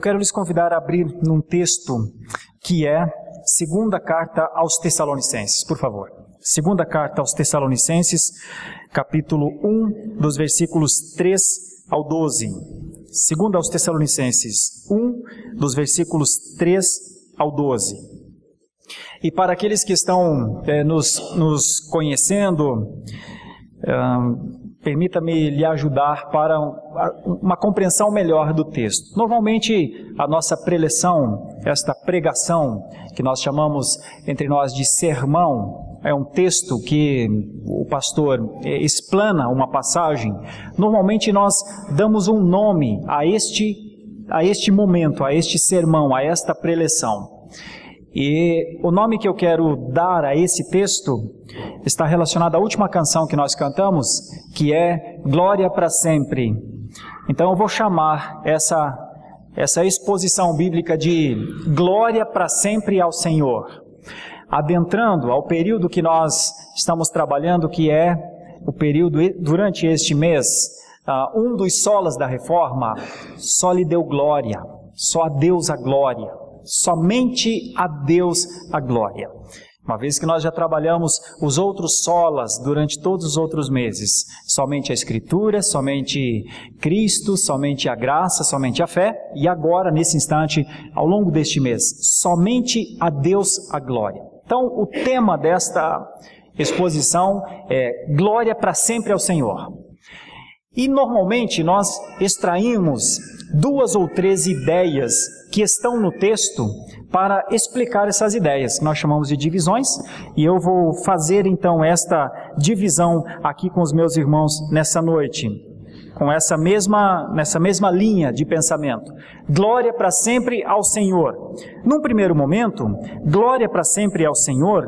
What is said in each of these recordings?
quero lhes convidar a abrir num texto que é segunda carta aos Tessalonicenses, por favor. Segunda carta aos Tessalonicenses, capítulo 1, dos versículos 3 ao 12. Segunda aos Tessalonicenses 1, dos versículos 3 ao 12. E para aqueles que estão nos conhecendo, permita-me lhe ajudar para uma compreensão melhor do texto. Normalmente, a nossa preleção, esta pregação, que nós chamamos entre nós de sermão, é um texto que o pastor explana uma passagem. Normalmente nós damos um nome a este momento, a este sermão, a esta preleção. E o nome que eu quero dar a esse texto está relacionado à última canção que nós cantamos, que é Glória para Sempre. Então eu vou chamar essa exposição bíblica de Glória para Sempre ao Senhor, adentrando ao período que nós estamos trabalhando, que é o período durante este mês, um dos solas da reforma. Só lhe deu glória, só a Deus a glória, somente a Deus a glória. Uma vez que nós já trabalhamos os outros solas durante todos os outros meses, somente a Escritura, somente Cristo, somente a graça, somente a fé, e agora, nesse instante, ao longo deste mês, somente a Deus a glória. Então, o tema desta exposição é Glória para Sempre ao Senhor. E normalmente nós extraímos 2 ou 3 ideias que estão no texto para explicar essas ideias, que nós chamamos de divisões, e eu vou fazer então esta divisão aqui com os meus irmãos nessa noite, com nessa mesma linha de pensamento. Glória para sempre ao Senhor. Num primeiro momento, glória para sempre ao Senhor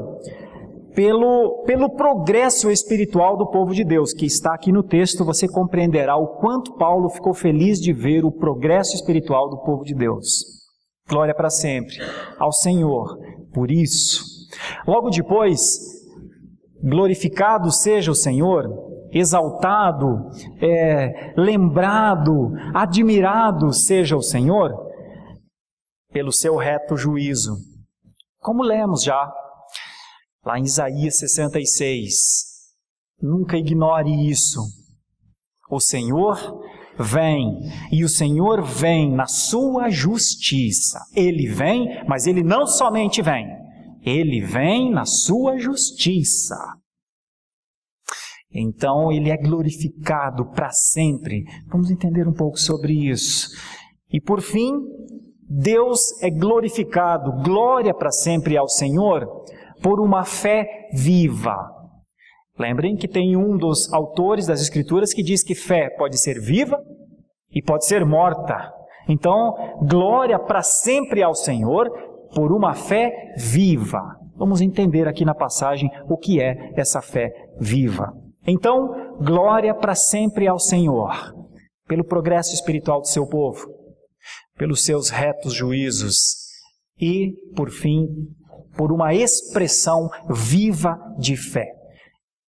pelo progresso espiritual do povo de Deus, que está aqui no texto. Você compreenderá o quanto Paulo ficou feliz de ver o progresso espiritual do povo de Deus. Glória para sempre ao Senhor por isso. Logo depois, glorificado seja o Senhor, exaltado, lembrado, admirado seja o Senhor pelo seu reto juízo. Como lemos já lá em Isaías 66, nunca ignore isso. O Senhor vem, e o Senhor vem na sua justiça. Ele vem, mas Ele não somente vem, Ele vem na sua justiça. Então Ele é glorificado para sempre. Vamos entender um pouco sobre isso. E por fim, Deus é glorificado, glória para sempre ao Senhor, por uma fé viva. Lembrem que tem um dos autores das Escrituras que diz que fé pode ser viva e pode ser morta. Então, glória para sempre ao Senhor por uma fé viva. Vamos entender aqui na passagem o que é essa fé viva. Então, glória para sempre ao Senhor, pelo progresso espiritual do seu povo, pelos seus retos juízos e, por fim, por uma expressão viva de fé.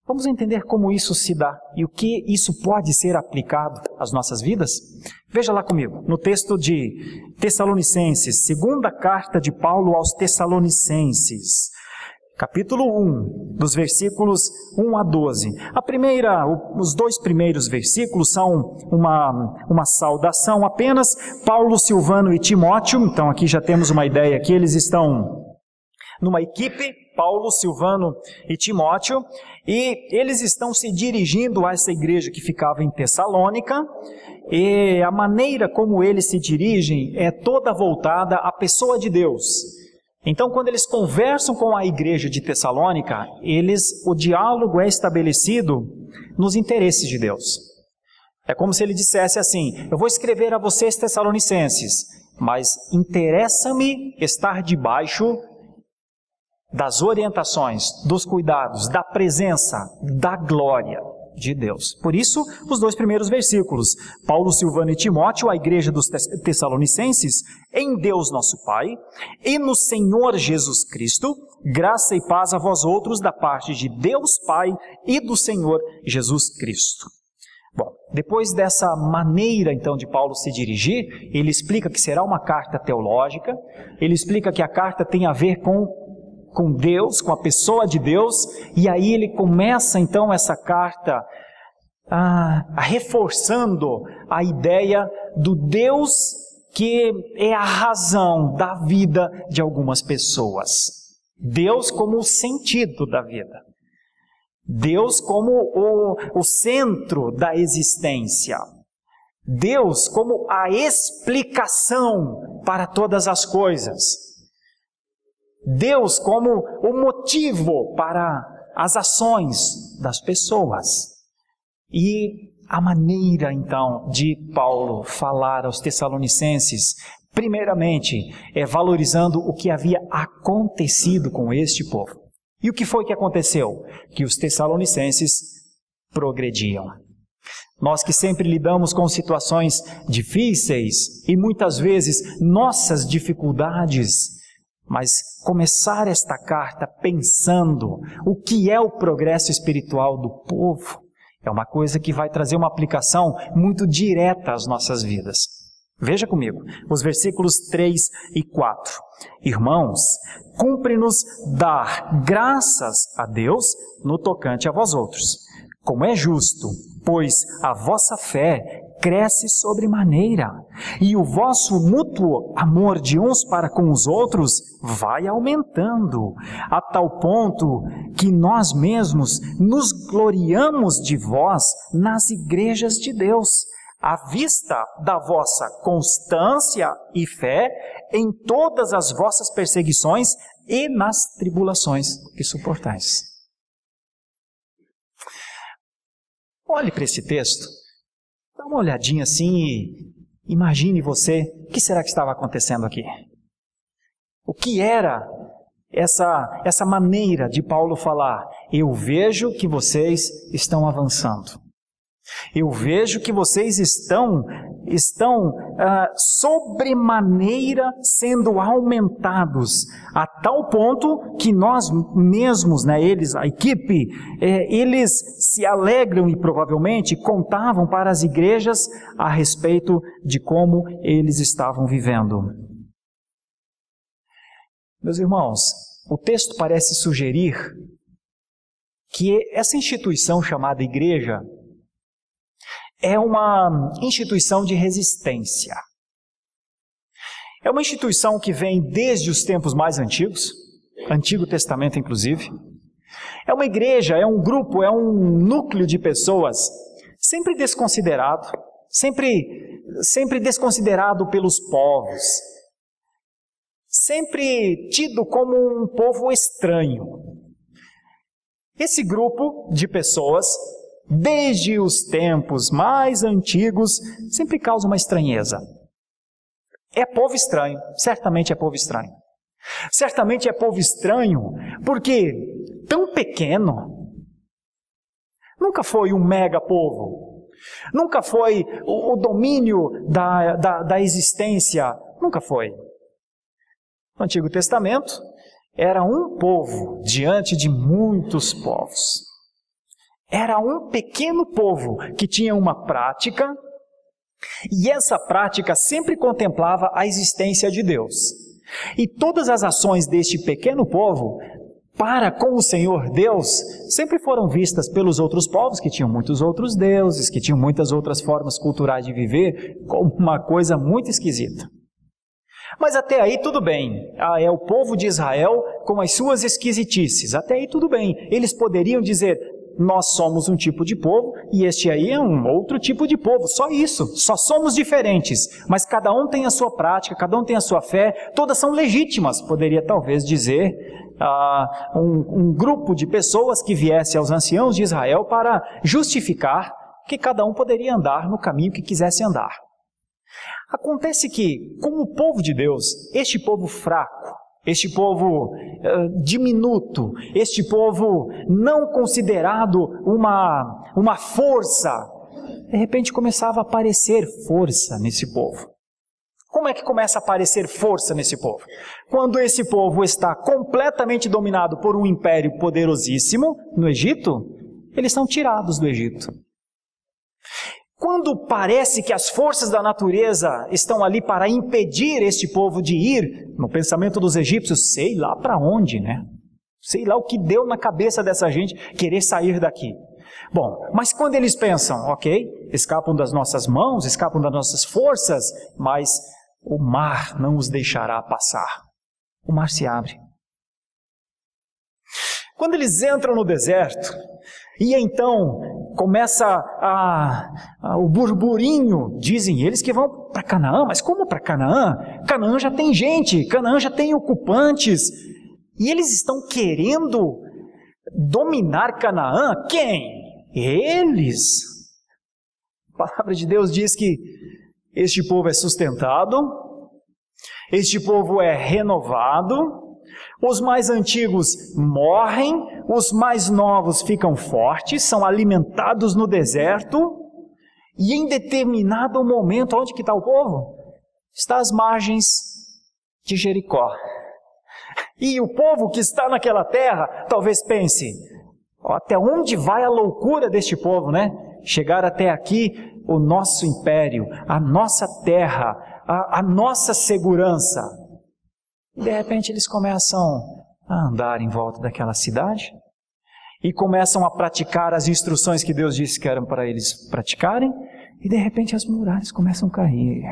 Vamos entender como isso se dá e o que isso pode ser aplicado às nossas vidas? Veja lá comigo, no texto de Tessalonicenses, segunda carta de Paulo aos Tessalonicenses, capítulo 1, dos versículos 1 a 12. Os 2 primeiros versículos são uma saudação apenas. Paulo, Silvano e Timóteo, então aqui já temos uma ideia que eles estão numa equipe, Paulo, Silvano e Timóteo, e eles estão se dirigindo a essa igreja que ficava em Tessalônica, e a maneira como eles se dirigem é toda voltada à pessoa de Deus. Então, quando eles conversam com a igreja de Tessalônica, o diálogo é estabelecido nos interesses de Deus. É como se ele dissesse assim: eu vou escrever a vocês, Tessalonicenses, mas interessa-me estar debaixo das orientações, dos cuidados, da presença, da glória de Deus. Por isso, os 2 primeiros versículos. Paulo, Silvano e Timóteo, a igreja dos Tessalonicenses, em Deus nosso Pai e no Senhor Jesus Cristo, graça e paz a vós outros da parte de Deus Pai e do Senhor Jesus Cristo. Bom, depois dessa maneira então de Paulo se dirigir, ele explica que será uma carta teológica, ele explica que a carta tem a ver com Deus, com a pessoa de Deus, e aí ele começa então essa carta reforçando a ideia do Deus que é a razão da vida de algumas pessoas. Deus como o sentido da vida. Deus como o centro da existência. Deus como a explicação para todas as coisas. Deus como o motivo para as ações das pessoas. E a maneira, então, de Paulo falar aos Tessalonicenses, primeiramente, é valorizando o que havia acontecido com este povo. E o que foi que aconteceu? Que os Tessalonicenses progrediam. Nós que sempre lidamos com situações difíceis e muitas vezes nossas dificuldades, mas começar esta carta pensando o que é o progresso espiritual do povo, é uma coisa que vai trazer uma aplicação muito direta às nossas vidas. Veja comigo, os versículos 3 e 4. Irmãos, cumpre-nos dar graças a Deus no tocante a vós outros, como é justo, pois a vossa fé cresce sobremaneira, e o vosso mútuo amor de uns para com os outros vai aumentando, a tal ponto que nós mesmos nos gloriamos de vós nas igrejas de Deus, à vista da vossa constância e fé em todas as vossas perseguições e nas tribulações que suportais. Olhe para esse texto, dá uma olhadinha assim e imagine você, o que será que estava acontecendo aqui? O que era essa maneira de Paulo falar? Eu vejo que vocês estão avançando. Eu vejo que vocês estão sobremaneira sendo aumentados, a tal ponto que nós mesmos, eles, a equipe, eles se alegram e provavelmente contavam para as igrejas a respeito de como eles estavam vivendo. Meus irmãos, o texto parece sugerir que essa instituição chamada igreja é uma instituição de resistência. É uma instituição que vem desde os tempos mais antigos, Antigo Testamento inclusive. É uma igreja, é um grupo, é um núcleo de pessoas sempre desconsiderado, sempre desconsiderado pelos povos, sempre tido como um povo estranho. Esse grupo de pessoas, desde os tempos mais antigos, sempre causa uma estranheza. É povo estranho, certamente é povo estranho. Certamente é povo estranho porque tão pequeno, nunca foi um mega povo, nunca foi o domínio da existência, nunca foi. No Antigo Testamento, era um povo diante de muitos povos. Era um pequeno povo que tinha uma prática, e essa prática sempre contemplava a existência de Deus. E todas as ações deste pequeno povo, para com o Senhor Deus, sempre foram vistas pelos outros povos, que tinham muitos outros deuses, que tinham muitas outras formas culturais de viver, como uma coisa muito esquisita. Mas até aí tudo bem, é o povo de Israel com as suas esquisitices, até aí tudo bem. Eles poderiam dizer, nós somos um tipo de povo e este aí é um outro tipo de povo, só isso, só somos diferentes, mas cada um tem a sua prática, cada um tem a sua fé, todas são legítimas, poderia talvez dizer um grupo de pessoas que viesse aos anciãos de Israel para justificar que cada um poderia andar no caminho que quisesse andar. Acontece que, como povo de Deus, este povo fraco, este povo diminuto, este povo não considerado uma força, de repente começava a aparecer força nesse povo. Como é que começa a aparecer força nesse povo? Quando esse povo está completamente dominado por um império poderosíssimo no Egito, eles são tirados do Egito. Quando parece que as forças da natureza estão ali para impedir este povo de ir, no pensamento dos egípcios, sei lá para onde, né? Sei lá o que deu na cabeça dessa gente querer sair daqui. Bom, mas quando eles pensam, ok, escapam das nossas mãos, escapam das nossas forças, mas o mar não os deixará passar. O mar se abre. Quando eles entram no deserto, e então começa o burburinho, dizem eles que vão para Canaã, mas como para Canaã? Canaã já tem gente, Canaã já tem ocupantes, e eles estão querendo dominar Canaã? Quem? Eles. A palavra de Deus diz que este povo é sustentado, este povo é renovado, os mais antigos morrem, os mais novos ficam fortes, são alimentados no deserto, e em determinado momento, onde que está o povo? Está às margens de Jericó. E o povo que está naquela terra, talvez pense, até onde vai a loucura deste povo, né? Chegar até aqui, o nosso império, a nossa terra, a nossa segurança. De repente eles começam a andar em volta daquela cidade e começam a praticar as instruções que Deus disse que eram para eles praticarem, e de repente as muralhas começam a cair.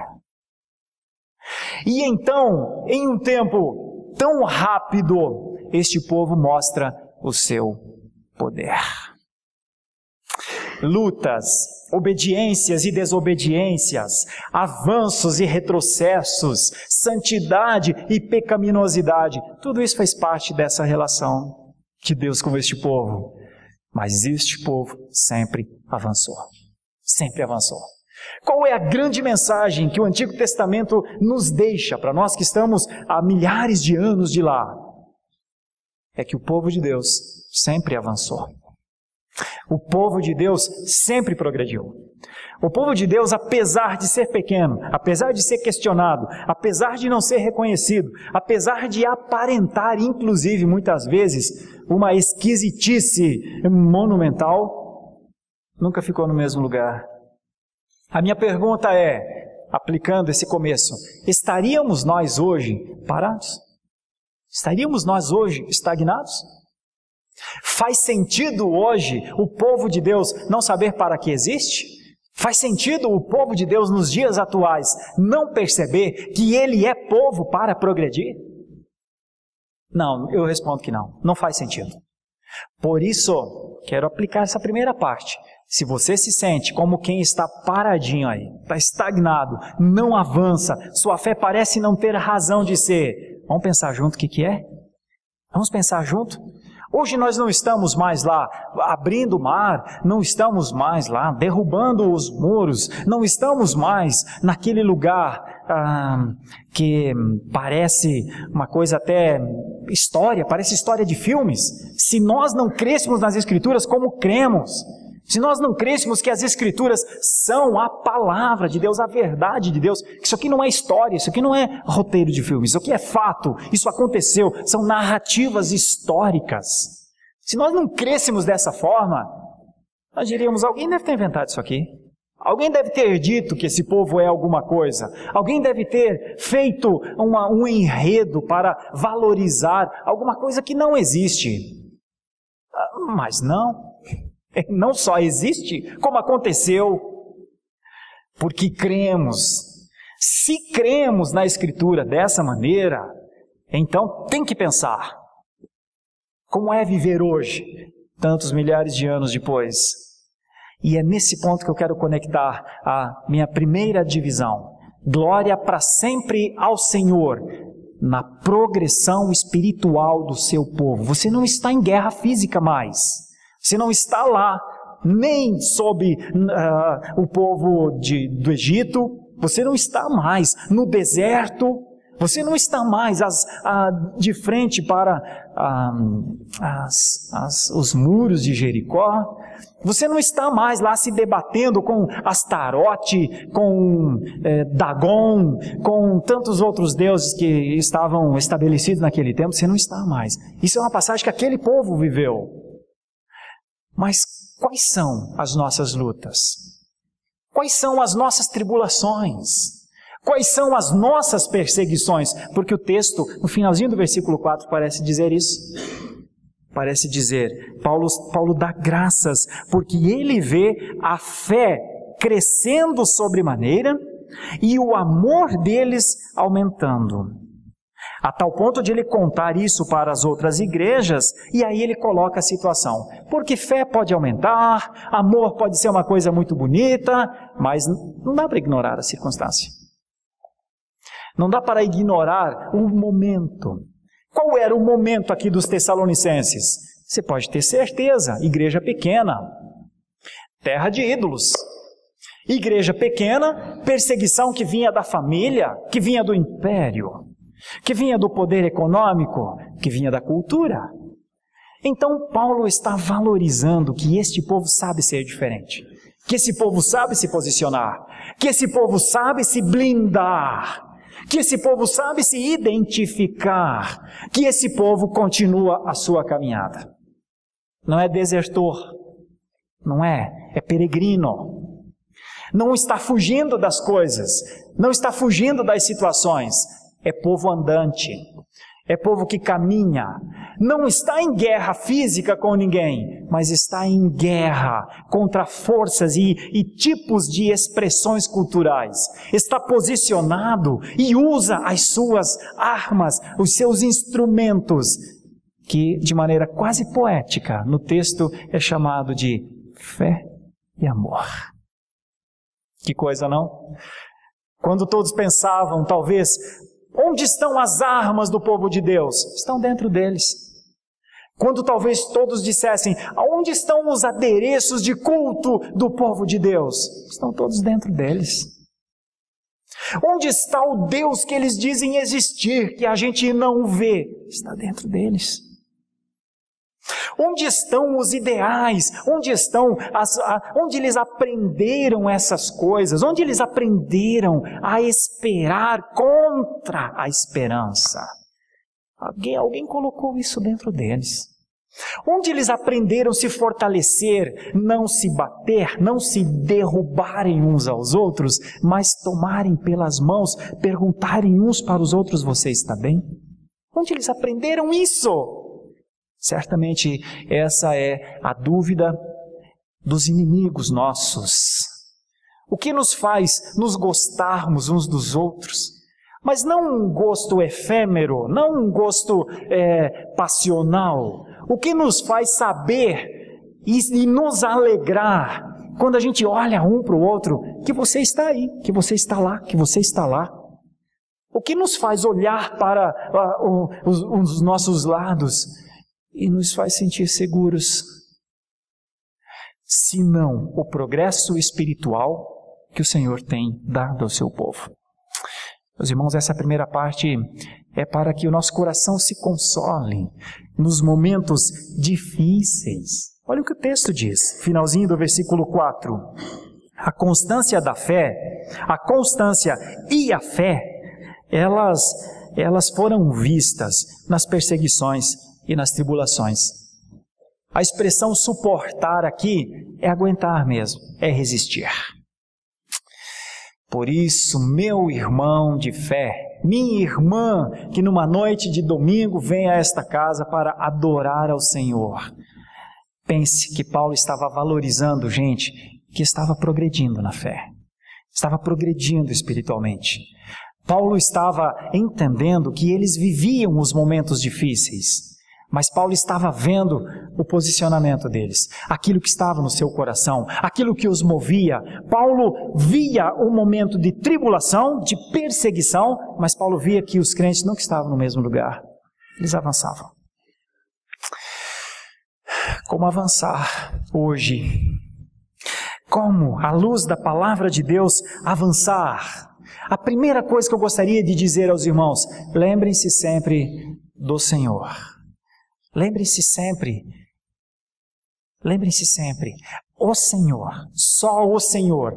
E então, em um tempo tão rápido, este povo mostra o seu poder. Lutas, obediências e desobediências, avanços e retrocessos, santidade e pecaminosidade, tudo isso faz parte dessa relação de Deus com este povo. Mas este povo sempre avançou. Sempre avançou. Qual é a grande mensagem que o Antigo Testamento nos deixa para nós que estamos há milhares de anos de lá? É que o povo de Deus sempre avançou. O povo de Deus sempre progrediu. O povo de Deus, apesar de ser pequeno, apesar de ser questionado, apesar de não ser reconhecido, apesar de aparentar, inclusive, muitas vezes, uma esquisitice monumental, nunca ficou no mesmo lugar. A minha pergunta é, aplicando esse começo, estaríamos nós hoje parados? Estaríamos nós hoje estagnados? Faz sentido hoje o povo de Deus não saber para que existe? Faz sentido o povo de Deus nos dias atuais não perceber que ele é povo para progredir? Não, eu respondo que não, não faz sentido. Por isso, quero aplicar essa primeira parte. Se você se sente como quem está paradinho aí, está estagnado, não avança, sua fé parece não ter razão de ser, vamos pensar junto o que é? Vamos pensar junto? Hoje nós não estamos mais lá abrindo o mar, não estamos mais lá derrubando os muros, não estamos mais naquele lugar que parece uma coisa até história, parece história de filmes. Se nós não crêssemos nas Escrituras como cremos, se nós não crêssemos que as Escrituras são a palavra de Deus, a verdade de Deus, que isso aqui não é história, isso aqui não é roteiro de filme, isso aqui é fato, isso aconteceu, são narrativas históricas. Se nós não crêssemos dessa forma, nós diríamos, alguém deve ter inventado isso aqui. Alguém deve ter dito que esse povo é alguma coisa. Alguém deve ter feito um enredo para valorizar alguma coisa que não existe. Mas não. Não só existe, como aconteceu, porque cremos. Se cremos na Escritura dessa maneira, então tem que pensar, como é viver hoje, tantos milhares de anos depois? E é nesse ponto que eu quero conectar a minha primeira divisão. Glória para sempre ao Senhor, na progressão espiritual do seu povo. Você não está em guerra física mais. Você não está lá, nem sob o povo do Egito, você não está mais no deserto, você não está mais de frente para os muros de Jericó, você não está mais lá se debatendo com Astarote, com Dagon, com tantos outros deuses que estavam estabelecidos naquele tempo, você não está mais. Isso é uma passagem que aquele povo viveu. Mas quais são as nossas lutas? Quais são as nossas tribulações? Quais são as nossas perseguições? Porque o texto, no finalzinho do versículo 4, parece dizer isso. Parece dizer, Paulo dá graças, porque ele vê a fé crescendo sobremaneira e o amor deles aumentando. A tal ponto de ele contar isso para as outras igrejas, e aí ele coloca a situação. Porque fé pode aumentar, amor pode ser uma coisa muito bonita, mas não dá para ignorar a circunstância. Não dá para ignorar o momento. Qual era o momento aqui dos Tessalonicenses? Você pode ter certeza, igreja pequena, terra de ídolos. Igreja pequena, perseguição que vinha da família, que vinha do império, que vinha do poder econômico, que vinha da cultura. Então Paulo está valorizando que este povo sabe ser diferente, que esse povo sabe se posicionar, que esse povo sabe se blindar, que esse povo sabe se identificar, que esse povo continua a sua caminhada. Não é desertor, não é peregrino. Não está fugindo das coisas, não está fugindo das situações. É povo andante, é povo que caminha. Não está em guerra física com ninguém, mas está em guerra contra forças e tipos de expressões culturais. Está posicionado e usa as suas armas, os seus instrumentos, que de maneira quase poética no texto é chamado de fé e amor. Que coisa, não? Quando todos pensavam, talvez, onde estão as armas do povo de Deus? Estão dentro deles. Quando talvez todos dissessem, aonde estão os adereços de culto do povo de Deus? Estão todos dentro deles. Onde está o Deus que eles dizem existir, que a gente não vê? Está dentro deles. Onde estão os ideais? Onde estão onde eles aprenderam essas coisas? Onde eles aprenderam a esperar contra a esperança? Alguém colocou isso dentro deles. Onde eles aprenderam a se fortalecer, não se bater, não se derrubarem uns aos outros, mas tomarem pelas mãos, perguntarem uns para os outros, você está bem? Onde eles aprenderam isso? Certamente essa é a dúvida dos inimigos nossos. O que nos faz nos gostarmos uns dos outros? Mas não um gosto efêmero, não um gosto passional. O que nos faz saber e nos alegrar quando a gente olha um para o outro, que você está aí, que você está lá, que você está lá. O que nos faz olhar para os nossos lados e nos faz sentir seguros, senão o progresso espiritual que o Senhor tem dado ao seu povo. Meus irmãos, essa primeira parte é para que o nosso coração se console nos momentos difíceis. Olha o que o texto diz, finalzinho do versículo 4. A constância da fé, a constância e a fé, elas foram vistas nas perseguições e nas tribulações. A expressão suportar aqui é aguentar mesmo, é resistir. Por isso, meu irmão de fé, minha irmã, que numa noite de domingo vem a esta casa para adorar ao Senhor, pense que Paulo estava valorizando gente que estava progredindo na fé, estava progredindo espiritualmente. Paulo estava entendendo que eles viviam os momentos difíceis, mas Paulo estava vendo o posicionamento deles, aquilo que estava no seu coração, aquilo que os movia. Paulo via um momento de tribulação, de perseguição, mas Paulo via que os crentes não estavam no mesmo lugar, eles avançavam. Como avançar hoje? Como, à luz da palavra de Deus, avançar? A primeira coisa que eu gostaria de dizer aos irmãos, lembrem-se sempre do Senhor. Lembrem-se sempre, o Senhor, só o Senhor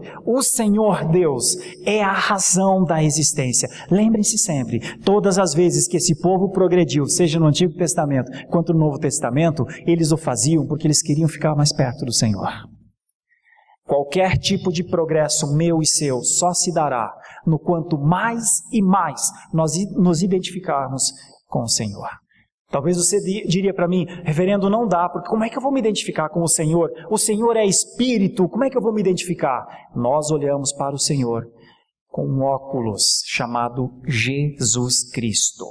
Deus é a razão da existência. Lembrem-se sempre, todas as vezes que esse povo progrediu, seja no Antigo Testamento quanto no Novo Testamento, eles o faziam porque eles queriam ficar mais perto do Senhor. Qualquer tipo de progresso meu e seu só se dará no quanto mais e mais nós nos identificarmos com o Senhor. Talvez você diria para mim, reverendo, não dá, porque como é que eu vou me identificar com o Senhor? O Senhor é Espírito, como é que eu vou me identificar? Nós olhamos para o Senhor com um óculos chamado Jesus Cristo.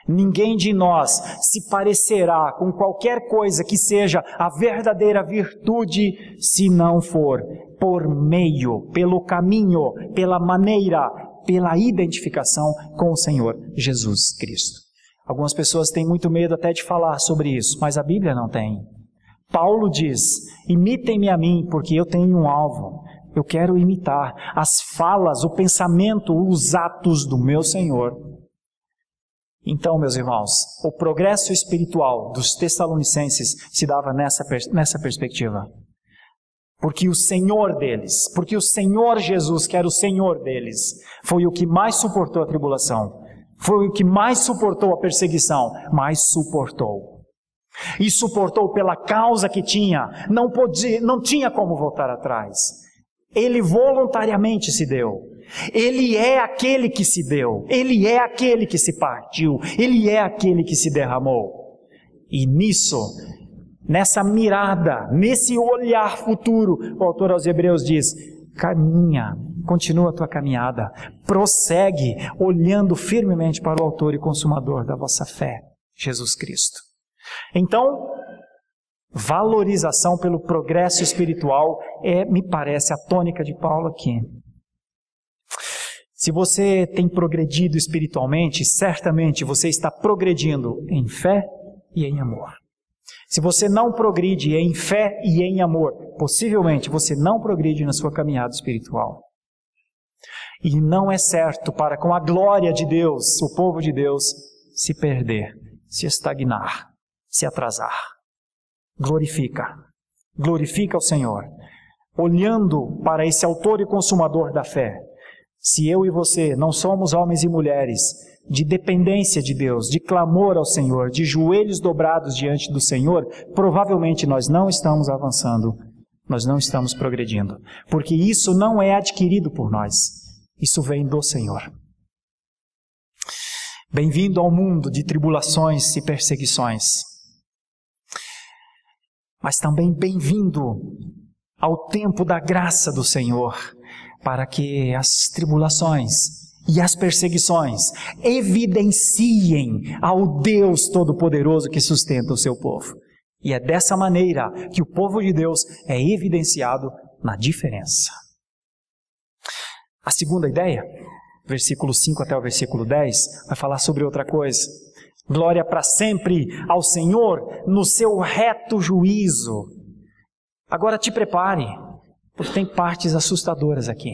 Ninguém de nós se parecerá com qualquer coisa que seja a verdadeira virtude, se não for por meio, pelo caminho, pela maneira, pela identificação com o Senhor Jesus Cristo. Algumas pessoas têm muito medo até de falar sobre isso, mas a Bíblia não tem. Paulo diz, imitem-me a mim, porque eu tenho um alvo. Eu quero imitar as falas, o pensamento, os atos do meu Senhor. Então, meus irmãos, o progresso espiritual dos Tessalonicenses se dava nessa perspectiva. Porque o Senhor deles, porque o Senhor Jesus, que era o Senhor deles, foi o que mais suportou a tribulação. Foi o que mais suportou a perseguição, mais suportou. E suportou pela causa que tinha, não tinha como voltar atrás. Ele voluntariamente se deu. Ele é aquele que se deu. Ele é aquele que se partiu. Ele é aquele que se derramou. E nisso, nessa mirada, nesse olhar futuro, o autor aos Hebreus diz, caminha, continua a tua caminhada, prossegue, olhando firmemente para o autor e consumador da vossa fé, Jesus Cristo. Então, valorização pelo progresso espiritual me parece, a tônica de Paulo aqui. Se você tem progredido espiritualmente, certamente você está progredindo em fé e em amor. Se você não progride em fé e em amor, possivelmente você não progride na sua caminhada espiritual. E não é certo para, com a glória de Deus, o povo de Deus, se perder, se estagnar, se atrasar. Glorifica ao Senhor, olhando para esse autor e consumador da fé. Se eu e você não somos homens e mulheres de dependência de Deus, de clamor ao Senhor, de joelhos dobrados diante do Senhor, provavelmente nós não estamos avançando, nós não estamos progredindo, porque isso não é adquirido por nós, isso vem do Senhor. Bem-vindo ao mundo de tribulações e perseguições, mas também bem-vindo ao tempo da graça do Senhor, para que as tribulações e as perseguições evidenciem ao Deus Todo-Poderoso que sustenta o seu povo. E é dessa maneira que o povo de Deus é evidenciado na diferença. A segunda ideia, versículo 5 até o versículo 10, vai falar sobre outra coisa. Glória para sempre ao Senhor no seu reto juízo. Agora te prepare, porque tem partes assustadoras aqui.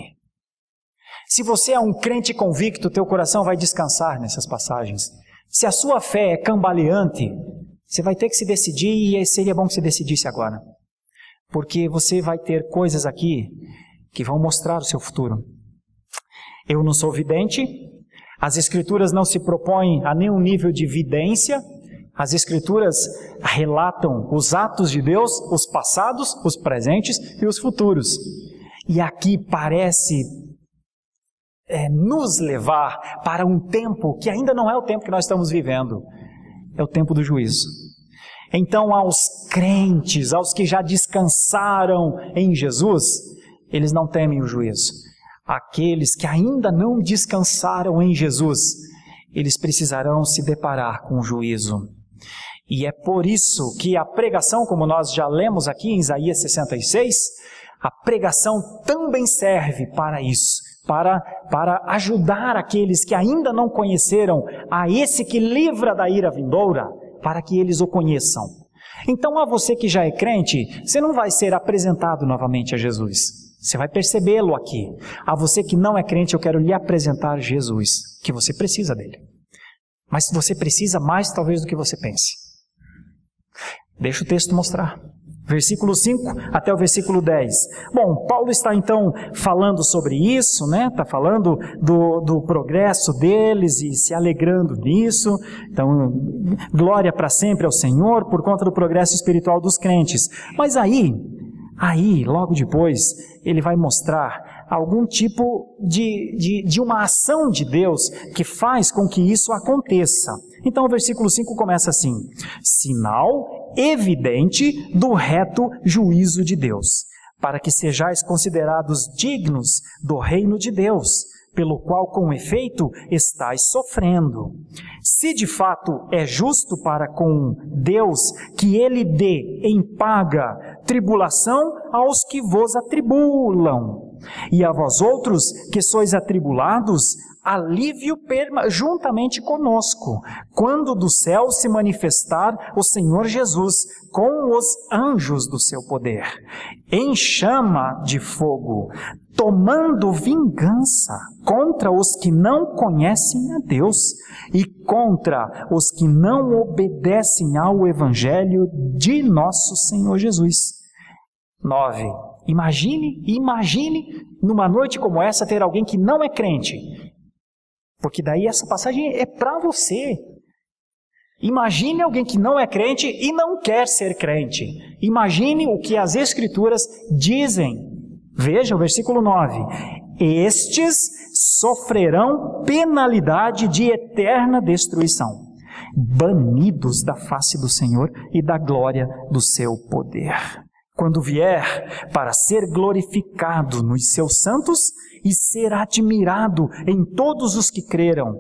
Se você é um crente convicto, teu coração vai descansar nessas passagens. Se a sua fé é cambaleante, você vai ter que se decidir, e seria bom que você decidisse agora. Porque você vai ter coisas aqui que vão mostrar o seu futuro. Eu não sou vidente, as Escrituras não se propõem a nenhum nível de vidência, as Escrituras relatam os atos de Deus, os passados, os presentes e os futuros. E aqui parece nos levar para um tempo que ainda não é o tempo que nós estamos vivendo, é o tempo do juízo. Então, aos crentes, aos que já descansaram em Jesus, eles não temem o juízo. Aqueles que ainda não descansaram em Jesus, eles precisarão se deparar com o juízo. E é por isso que a pregação, como nós já lemos aqui em Isaías 66, a pregação também serve para isso, para ajudar aqueles que ainda não conheceram a esse que livra da ira vindoura, para que eles o conheçam. Então, a você que já é crente, você não vai ser apresentado novamente a Jesus. Você vai percebê-lo aqui. A você que não é crente, eu quero lhe apresentar Jesus, que você precisa dele. Mas você precisa mais talvez do que você pense. Deixa o texto mostrar. Versículo 5 até o versículo 10. Bom, Paulo está então falando sobre isso, né? Está falando do progresso deles e se alegrando nisso. Então, glória para sempre ao Senhor por conta do progresso espiritual dos crentes. Mas aí, Aí, logo depois, ele vai mostrar algum tipo de uma ação de Deus que faz com que isso aconteça. Então o versículo 5 começa assim: sinal evidente do reto juízo de Deus, para que sejais considerados dignos do reino de Deus, pelo qual, com efeito, estáis sofrendo. Se de fato é justo para com Deus que Ele dê em paga tribulação aos que vos atribulam, e a vós outros que sois atribulados, alívio juntamente conosco, quando do céu se manifestar o Senhor Jesus com os anjos do seu poder, em chama de fogo, tomando vingança contra os que não conhecem a Deus e contra os que não obedecem ao Evangelho de nosso Senhor Jesus. 9. Imagine numa noite como essa ter alguém que não é crente. Porque daí essa passagem é para você. Imagine alguém que não é crente e não quer ser crente. Imagine o que as Escrituras dizem. Veja o versículo 9. Estes sofrerão penalidade de eterna destruição, banidos da face do Senhor e da glória do seu poder, quando vier para ser glorificado nos seus santos e ser admirado em todos os que creram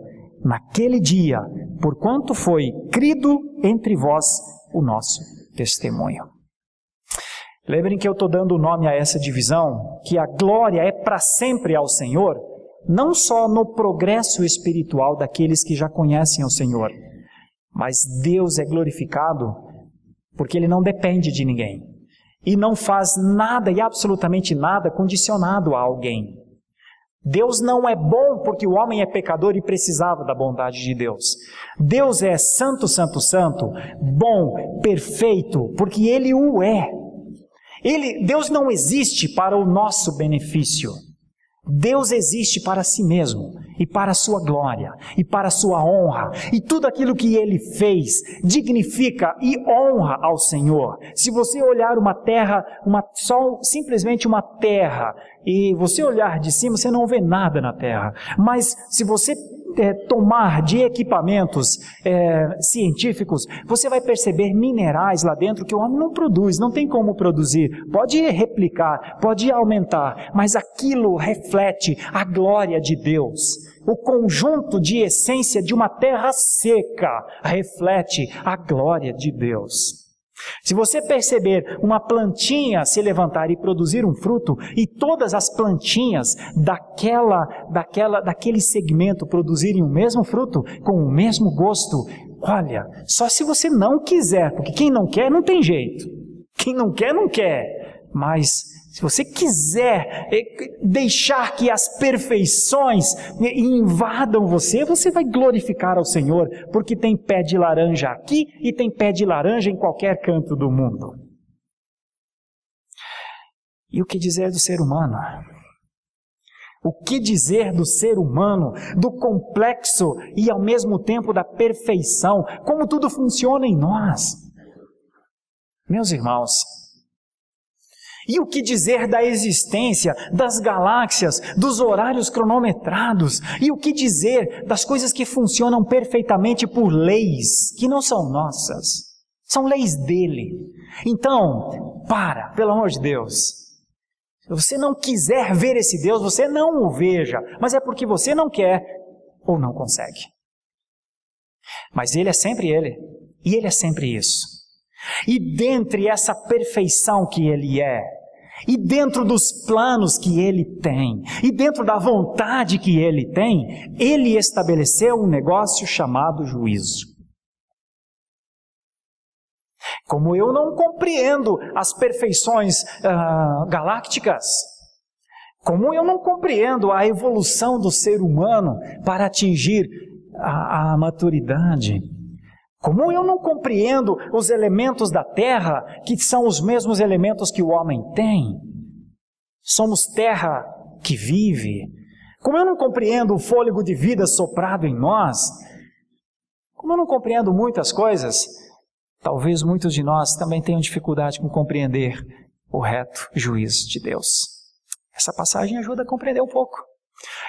naquele dia, porquanto foi crido entre vós o nosso testemunho. Lembrem que eu estou dando o nome a essa divisão, que a glória é para sempre ao Senhor, não só no progresso espiritual daqueles que já conhecem o Senhor, mas Deus é glorificado porque Ele não depende de ninguém e não faz nada e absolutamente nada condicionado a alguém. Deus não é bom porque o homem é pecador e precisava da bondade de Deus. Deus é santo, santo, santo, bom, perfeito, porque Ele o é. Deus não existe para o nosso benefício. Deus existe para si mesmo e para a sua glória e para a sua honra, e tudo aquilo que Ele fez dignifica e honra ao Senhor. Se você olhar uma terra, simplesmente uma terra, e você olhar de cima, você não vê nada na terra, mas se você tomar de equipamentos científicos, você vai perceber minerais lá dentro que o homem não produz, não tem como produzir. Pode replicar, pode aumentar, mas aquilo reflete a glória de Deus. O conjunto de essência de uma terra seca reflete a glória de Deus. Se você perceber uma plantinha se levantar e produzir um fruto, e todas as plantinhas daquele segmento produzirem o mesmo fruto, com o mesmo gosto, olha, só se você não quiser, porque quem não quer não tem jeito. Quem não quer, não quer. Mas se você quiser deixar que as perfeições invadam você, você vai glorificar ao Senhor, porque tem pé de laranja aqui e tem pé de laranja em qualquer canto do mundo. E o que dizer do ser humano? O que dizer do ser humano, do complexo e ao mesmo tempo da perfeição, como tudo funciona em nós? Meus irmãos, e o que dizer da existência, das galáxias, dos horários cronometrados? E o que dizer das coisas que funcionam perfeitamente por leis que não são nossas? São leis dele. Então, pelo amor de Deus. Se você não quiser ver esse Deus, você não o veja. Mas é porque você não quer ou não consegue. Mas Ele é sempre Ele. E Ele é sempre isso. E dentre essa perfeição que Ele é, e dentro dos planos que Ele tem, e dentro da vontade que Ele tem, Ele estabeleceu um negócio chamado juízo. Como eu não compreendo as perfeições galácticas, como eu não compreendo a evolução do ser humano para atingir a maturidade, como eu não compreendo os elementos da terra, que são os mesmos elementos que o homem tem, somos terra que vive, como eu não compreendo o fôlego de vida soprado em nós, como eu não compreendo muitas coisas, talvez muitos de nós também tenham dificuldade com compreender o reto juízo de Deus. Essa passagem ajuda a compreender um pouco.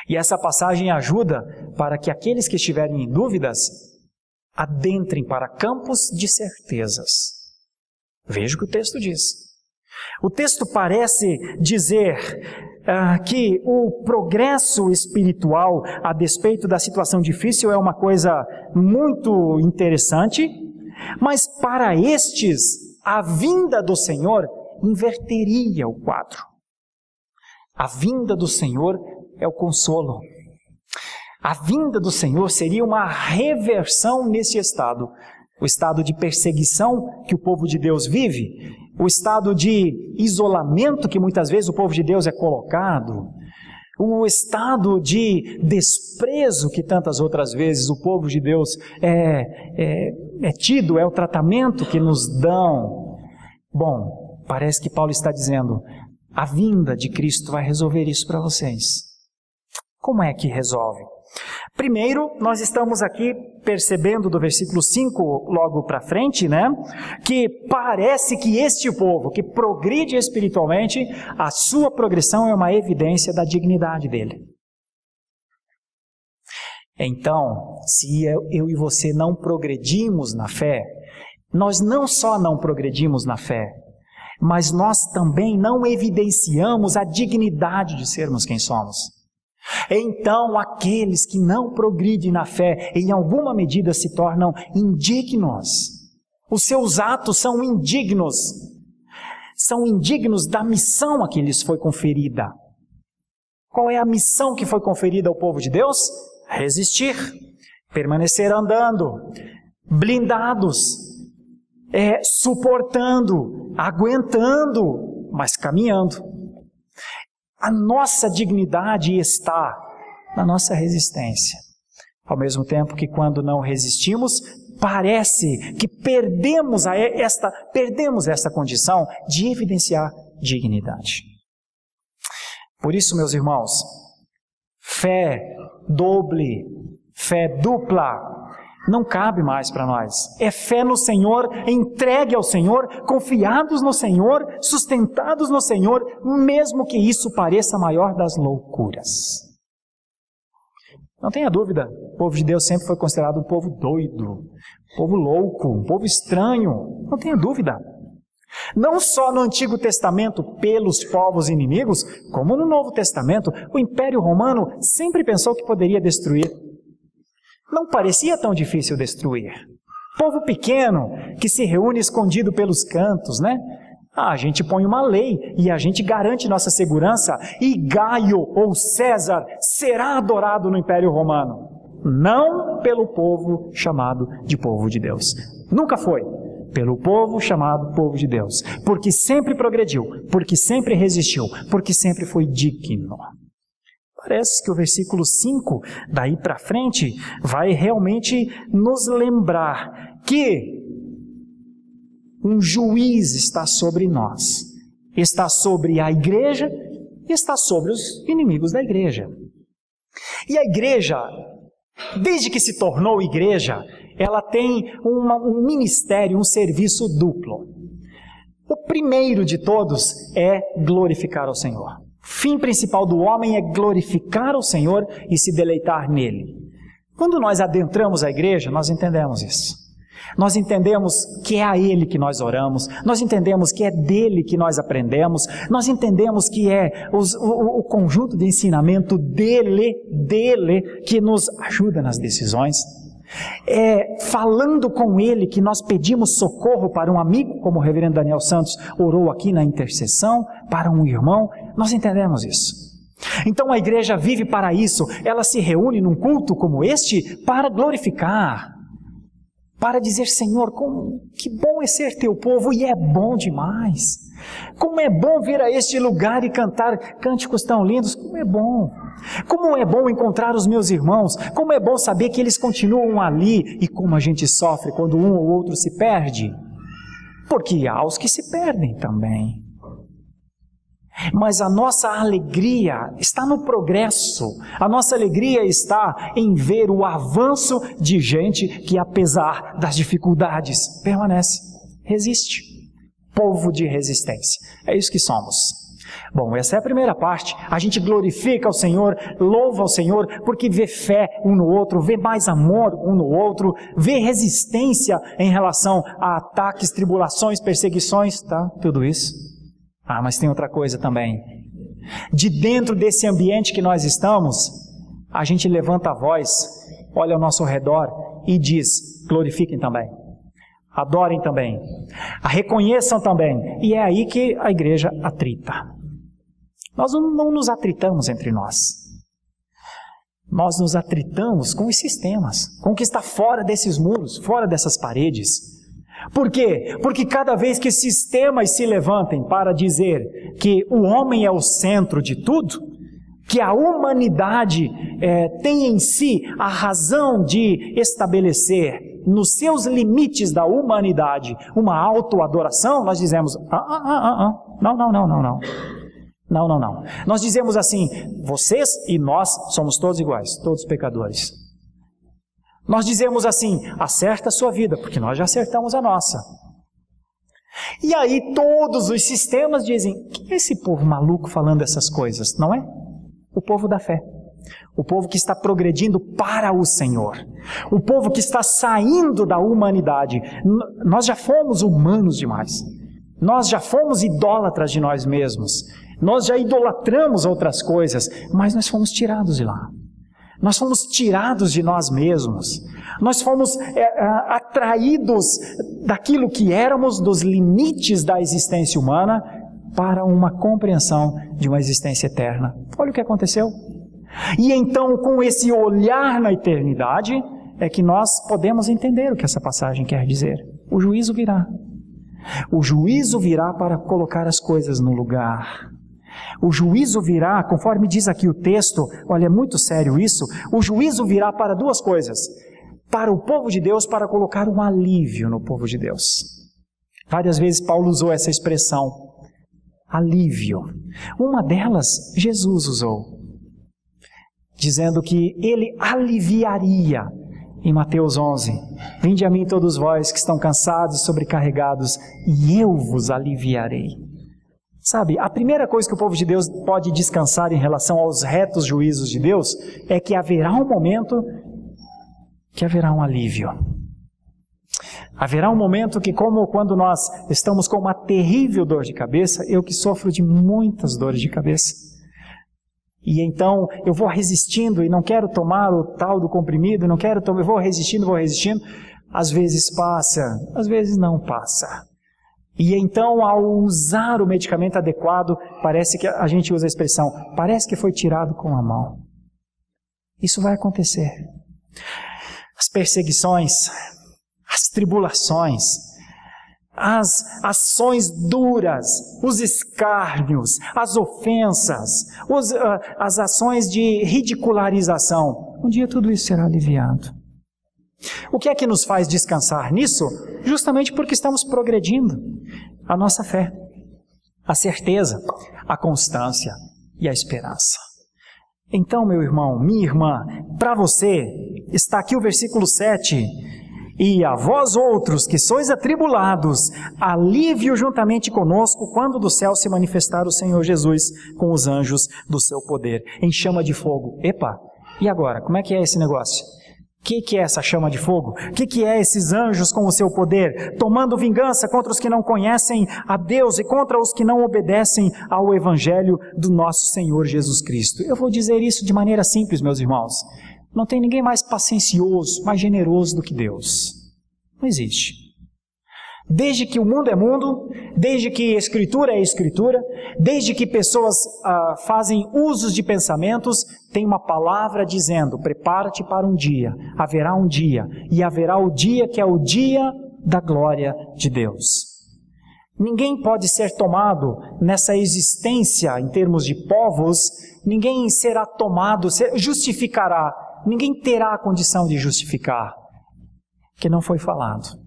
E essa passagem ajuda para que aqueles que estiverem em dúvidas adentrem para campos de certezas. Veja o que o texto diz. O texto parece dizer que o progresso espiritual, a despeito da situação difícil, é uma coisa muito interessante, mas para estes, a vinda do Senhor inverteria o quadro. A vinda do Senhor é o consolo. A vinda do Senhor seria uma reversão nesse estado. O estado de perseguição que o povo de Deus vive, o estado de isolamento que muitas vezes o povo de Deus é colocado, o estado de desprezo que tantas outras vezes o povo de Deus é tido, é o tratamento que nos dão. Bom, parece que Paulo está dizendo, a vinda de Cristo vai resolver isso para vocês. Como é que resolve? Primeiro, nós estamos aqui percebendo do versículo 5 logo para frente, que parece que este povo que progride espiritualmente, a sua progressão é uma evidência da dignidade dele. Então, se eu e você não progredimos na fé, nós não só não progredimos na fé, mas nós também não evidenciamos a dignidade de sermos quem somos. Então, aqueles que não progridem na fé, em alguma medida se tornam indignos. Os seus atos são indignos. São indignos da missão a que lhes foi conferida. Qual é a missão que foi conferida ao povo de Deus? Resistir, permanecer andando, blindados, suportando, aguentando, mas caminhando. A nossa dignidade está na nossa resistência. Ao mesmo tempo que quando não resistimos, parece que perdemos essa condição de evidenciar dignidade. Por isso, meus irmãos, fé doble, fé dupla, não cabe mais para nós. É fé no Senhor, entregue ao Senhor, confiados no Senhor, sustentados no Senhor, mesmo que isso pareça a maior das loucuras. Não tenha dúvida, o povo de Deus sempre foi considerado um povo doido, um povo louco, um povo estranho. Não tenha dúvida. Não só no Antigo Testamento pelos povos inimigos, como no Novo Testamento, o Império Romano sempre pensou que poderia destruir. Não parecia tão difícil destruir. Povo pequeno que se reúne escondido pelos cantos, a gente põe uma lei e a gente garante nossa segurança e Gaio ou César será adorado no Império Romano. Não pelo povo chamado de povo de Deus. Nunca foi. Pelo povo chamado povo de Deus. Porque sempre progrediu, porque sempre resistiu, porque sempre foi digno. Parece que o versículo 5, daí para frente, vai realmente nos lembrar que um juiz está sobre nós, está sobre a igreja e está sobre os inimigos da igreja. E a igreja, desde que se tornou igreja, ela tem um ministério, um serviço duplo. O primeiro de todos é glorificar ao Senhor. O fim principal do homem é glorificar o Senhor e se deleitar nele. Quando nós adentramos a igreja, nós entendemos isso. Nós entendemos que é a Ele que nós oramos, nós entendemos que é dele que nós aprendemos, nós entendemos que é o conjunto de ensinamento dele que nos ajuda nas decisões. É falando com Ele que nós pedimos socorro para um amigo, como o reverendo Daniel Santos orou aqui na intercessão, para um irmão. Nós entendemos isso. Então a igreja vive para isso, ela se reúne num culto como este para glorificar, para dizer: Senhor, que bom é ser teu povo, e é bom demais. Como é bom vir a este lugar e cantar cânticos tão lindos, como é bom. Como é bom encontrar os meus irmãos, como é bom saber que eles continuam ali, e como a gente sofre quando um ou outro se perde, porque há os que se perdem também. Mas a nossa alegria está no progresso, a nossa alegria está em ver o avanço de gente que, apesar das dificuldades, permanece, resiste. povo de resistência. É isso que somos. Bom, essa é a primeira parte. A gente glorifica ao Senhor, louva ao Senhor, porque vê fé um no outro, vê mais amor um no outro, vê resistência em relação a ataques, tribulações, perseguições, tá? Tudo isso. Mas tem outra coisa também. De dentro desse ambiente que nós estamos, a gente levanta a voz, olha ao nosso redor e diz: glorifiquem também, adorem também, reconheçam também. E é aí que a igreja atrita. Nós não nos atritamos entre nós. Nós nos atritamos com os sistemas, com o que está fora desses muros, fora dessas paredes. Por quê? Porque cada vez que sistemas se levantem para dizer que o homem é o centro de tudo, que a humanidade tem em si a razão de estabelecer nos seus limites da humanidade uma autoadoração, nós dizemos: não. Nós dizemos assim: vocês e nós somos todos iguais, todos pecadores. Nós dizemos assim: acerta a sua vida, porque nós já acertamos a nossa. E aí todos os sistemas dizem: que é esse povo maluco falando essas coisas? Não é? O povo da fé. O povo que está progredindo para o Senhor. O povo que está saindo da humanidade. Nós já fomos humanos demais. Nós já fomos idólatras de nós mesmos. Nós já idolatramos outras coisas, mas nós fomos tirados de lá. Nós fomos tirados de nós mesmos. Nós fomos atraídos daquilo que éramos, dos limites da existência humana, para uma compreensão de uma existência eterna. Olha o que aconteceu. E então, com esse olhar na eternidade, é que nós podemos entender o que essa passagem quer dizer. O juízo virá. O juízo virá para colocar as coisas no lugar. O juízo virá, conforme diz aqui o texto, olha, é muito sério isso, o juízo virá para duas coisas: para o povo de Deus, para colocar um alívio no povo de Deus. Várias vezes Paulo usou essa expressão, alívio. Uma delas, Jesus usou, dizendo que Ele aliviaria, em Mateus 11, vinde a mim todos vós que estão cansados e sobrecarregados, e eu vos aliviarei. Sabe, a primeira coisa que o povo de Deus pode descansar em relação aos retos juízos de Deus é que haverá um momento que haverá um alívio. Haverá um momento que, como quando nós estamos com uma terrível dor de cabeça, eu que sofro de muitas dores de cabeça, e então eu vou resistindo e não quero tomar o tal do comprimido, não quero tomar, eu vou resistindo, às vezes passa, às vezes não passa. E então, ao usar o medicamento adequado, parece que a gente usa a expressão, parece que foi tirado com a mão. Isso vai acontecer. As perseguições, as tribulações, as ações duras, os escárnios, as ofensas, as ações de ridicularização, um dia tudo isso será aliviado. O que é que nos faz descansar nisso? Justamente porque estamos progredindo a nossa fé, a certeza, a constância e a esperança. Então, meu irmão, minha irmã, para você, está aqui o versículo 7. E a vós outros que sois atribulados, alívio juntamente conosco quando do céu se manifestar o Senhor Jesus com os anjos do seu poder, em chama de fogo. Epa, e agora? Como é que é esse negócio? O que é essa chama de fogo? O que é esses anjos com o seu poder, tomando vingança contra os que não conhecem a Deus e contra os que não obedecem ao Evangelho do nosso Senhor Jesus Cristo? Eu vou dizer isso de maneira simples, meus irmãos. Não tem ninguém mais paciencioso, mais generoso do que Deus. Não existe. Desde que o mundo é mundo, desde que Escritura é Escritura, desde que pessoas fazem usos de pensamentos, tem uma palavra dizendo, prepara-te para um dia, haverá um dia, e haverá o dia que é o dia da glória de Deus. Ninguém pode ser tomado nessa existência em termos de povos, ninguém será tomado, justificará, ninguém terá a condição de justificar, que não foi falado.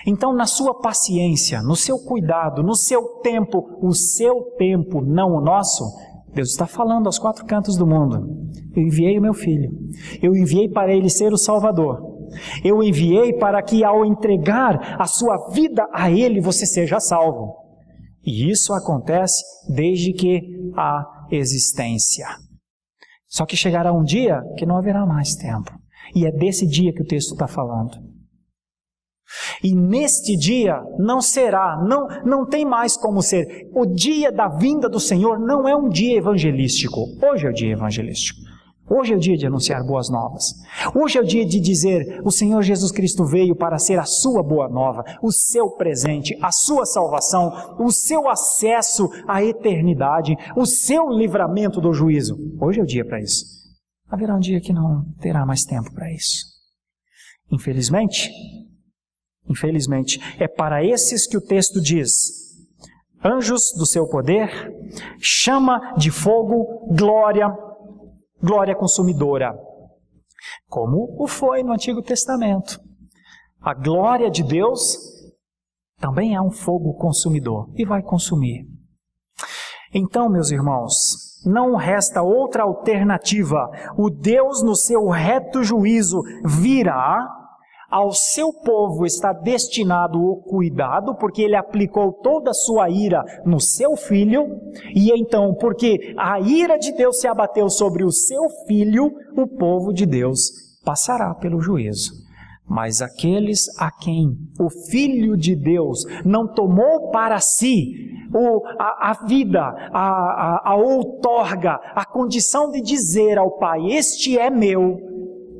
Então, na sua paciência, no seu cuidado, no seu tempo, o seu tempo, não o nosso, Deus está falando aos quatro cantos do mundo. Eu enviei o meu filho. Eu enviei para ele ser o Salvador. Eu o enviei para que ao entregar a sua vida a Ele, você seja salvo. E isso acontece desde que há existência. Só que chegará um dia que não haverá mais tempo. E é desse dia que o texto está falando. E neste dia não será, não tem mais como ser. O dia da vinda do Senhor não é um dia evangelístico. Hoje é o dia evangelístico. Hoje é o dia de anunciar boas novas. Hoje é o dia de dizer, o Senhor Jesus Cristo veio para ser a sua boa nova, o seu presente, a sua salvação, o seu acesso à eternidade, o seu livramento do juízo. Hoje é o dia para isso. Haverá um dia que não terá mais tempo para isso. Infelizmente, é para esses que o texto diz, anjos do seu poder, chama de fogo, glória consumidora, como o foi no Antigo Testamento. A glória de Deus também é um fogo consumidor e vai consumir. Então, meus irmãos, não resta outra alternativa. O Deus, no seu reto juízo, virá. Ao seu povo está destinado o cuidado, porque Ele aplicou toda a sua ira no seu Filho, e então, porque a ira de Deus se abateu sobre o seu Filho, o povo de Deus passará pelo juízo. Mas aqueles a quem o Filho de Deus não tomou para si a vida, a outorga, a condição de dizer ao Pai, este é meu,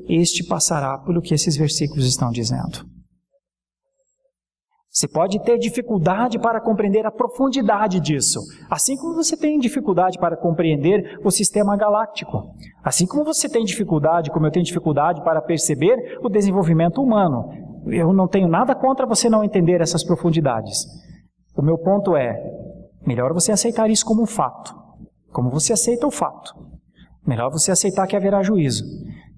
este passará pelo que esses versículos estão dizendo. Você pode ter dificuldade para compreender a profundidade disso, assim como você tem dificuldade para compreender o sistema galáctico, assim como você tem dificuldade, como eu tenho dificuldade para perceber o desenvolvimento humano. Eu não tenho nada contra você não entender essas profundidades. O meu ponto é, melhor você aceitar isso como um fato, como você aceita o fato. Melhor você aceitar que haverá juízo.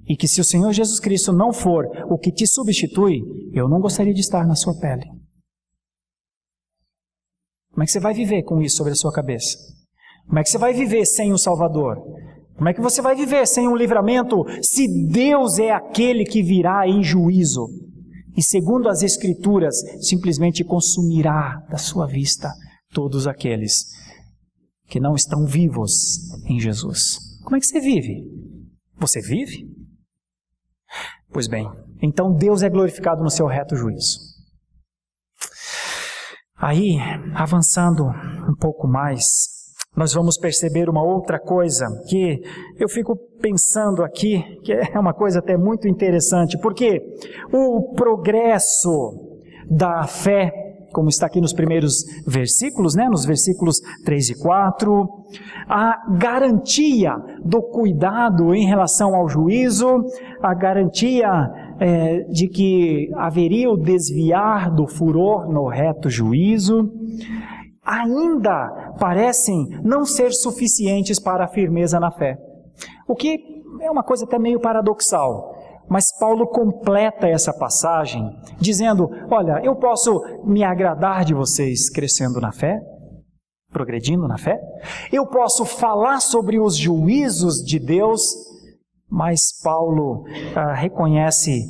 E que se o Senhor Jesus Cristo não for o que te substitui, eu não gostaria de estar na sua pele. Como é que você vai viver com isso sobre a sua cabeça? Como é que você vai viver sem o Salvador? Como é que você vai viver sem um livramento se Deus é aquele que virá em juízo? E segundo as Escrituras, simplesmente consumirá da sua vista todos aqueles que não estão vivos em Jesus. Como é que você vive? Você vive? Pois bem, então Deus é glorificado no seu reto juízo. Aí, avançando um pouco mais, nós vamos perceber uma outra coisa que eu fico pensando aqui, que é uma coisa até muito interessante, porque o progresso da fé, como está aqui nos primeiros versículos, nos versículos 3 e 4, a garantia do cuidado em relação ao juízo, a garantia de que haveria o desviar do furor no reto juízo, ainda parecem não ser suficientes para a firmeza na fé. O que é uma coisa até meio paradoxal. Mas Paulo completa essa passagem dizendo, olha, eu posso me agradar de vocês crescendo na fé, progredindo na fé, eu posso falar sobre os juízos de Deus, mas Paulo reconhece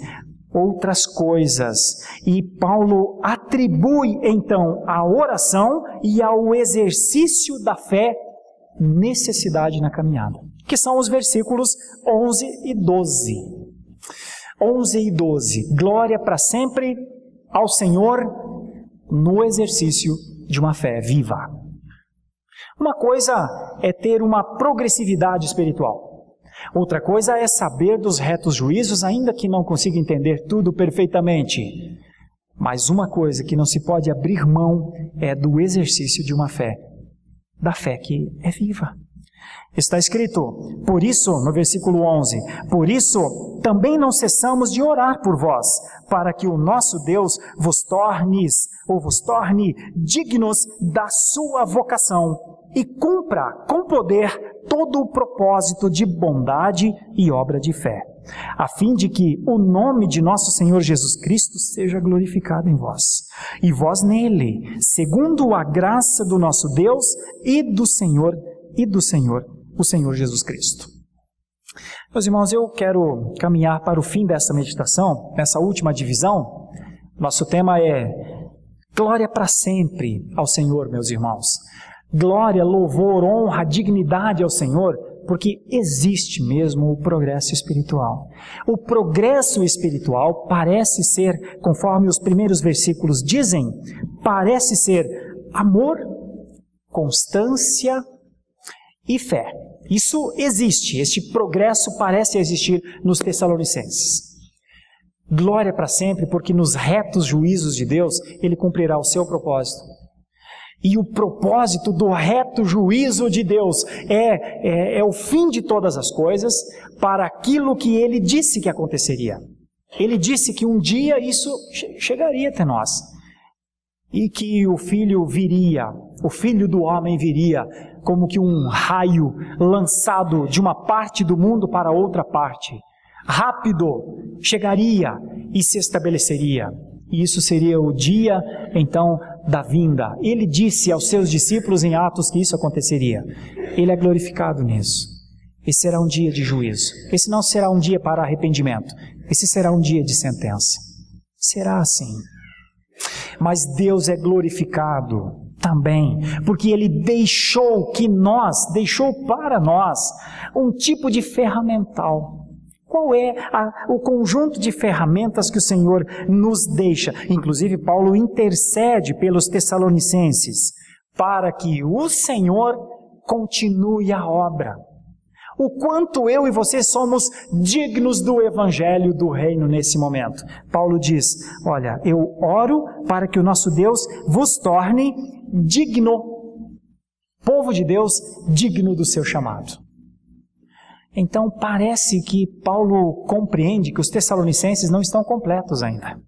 outras coisas, e Paulo atribui então à oração e ao exercício da fé necessidade na caminhada, que são os versículos 11 e 12. 11 e 12. Glória para sempre ao Senhor no exercício de uma fé viva. Uma coisa é ter uma progressividade espiritual. Outra coisa é saber dos retos juízos, ainda que não consiga entender tudo perfeitamente. Mas uma coisa que não se pode abrir mão é do exercício de uma fé, da fé que é viva. Está escrito, por isso, no versículo 11, por isso também não cessamos de orar por vós, para que o nosso Deus vos torne dignos da sua vocação e cumpra com poder todo o propósito de bondade e obra de fé, a fim de que o nome de nosso Senhor Jesus Cristo seja glorificado em vós, e vós nele, segundo a graça do nosso Deus e do Senhor, o Senhor Jesus Cristo. Meus irmãos, eu quero caminhar para o fim dessa meditação, nessa última divisão. Nosso tema é glória para sempre ao Senhor, meus irmãos. Glória, louvor, honra, dignidade ao Senhor, porque existe mesmo o progresso espiritual. O progresso espiritual parece ser, conforme os primeiros versículos dizem, parece ser amor, constância e fé. Isso existe, este progresso parece existir nos Tessalonicenses. Glória para sempre, porque nos retos juízos de Deus, Ele cumprirá o seu propósito. E o propósito do reto juízo de Deus é o fim de todas as coisas para aquilo que Ele disse que aconteceria. Ele disse que um dia isso chegaria até nós. E que o Filho viria, o Filho do homem viria, como que um raio lançado de uma parte do mundo para outra parte. Rápido, chegaria e se estabeleceria. E isso seria o dia, então, da vinda. Ele disse aos seus discípulos em Atos que isso aconteceria. Ele é glorificado nisso. Esse será um dia de juízo. Esse não será um dia para arrependimento. Esse será um dia de sentença. Será assim. Mas Deus é glorificado também, porque Ele deixou para nós um tipo de ferramental. Qual é o conjunto de ferramentas que o Senhor nos deixa? Inclusive, Paulo intercede pelos Tessalonicenses para que o Senhor continue a obra. O quanto eu e você somos dignos do Evangelho do Reino nesse momento. Paulo diz, olha, eu oro para que o nosso Deus vos torne digno, povo de Deus, digno do seu chamado. Então parece que Paulo compreende que os Tessalonicenses não estão completos ainda.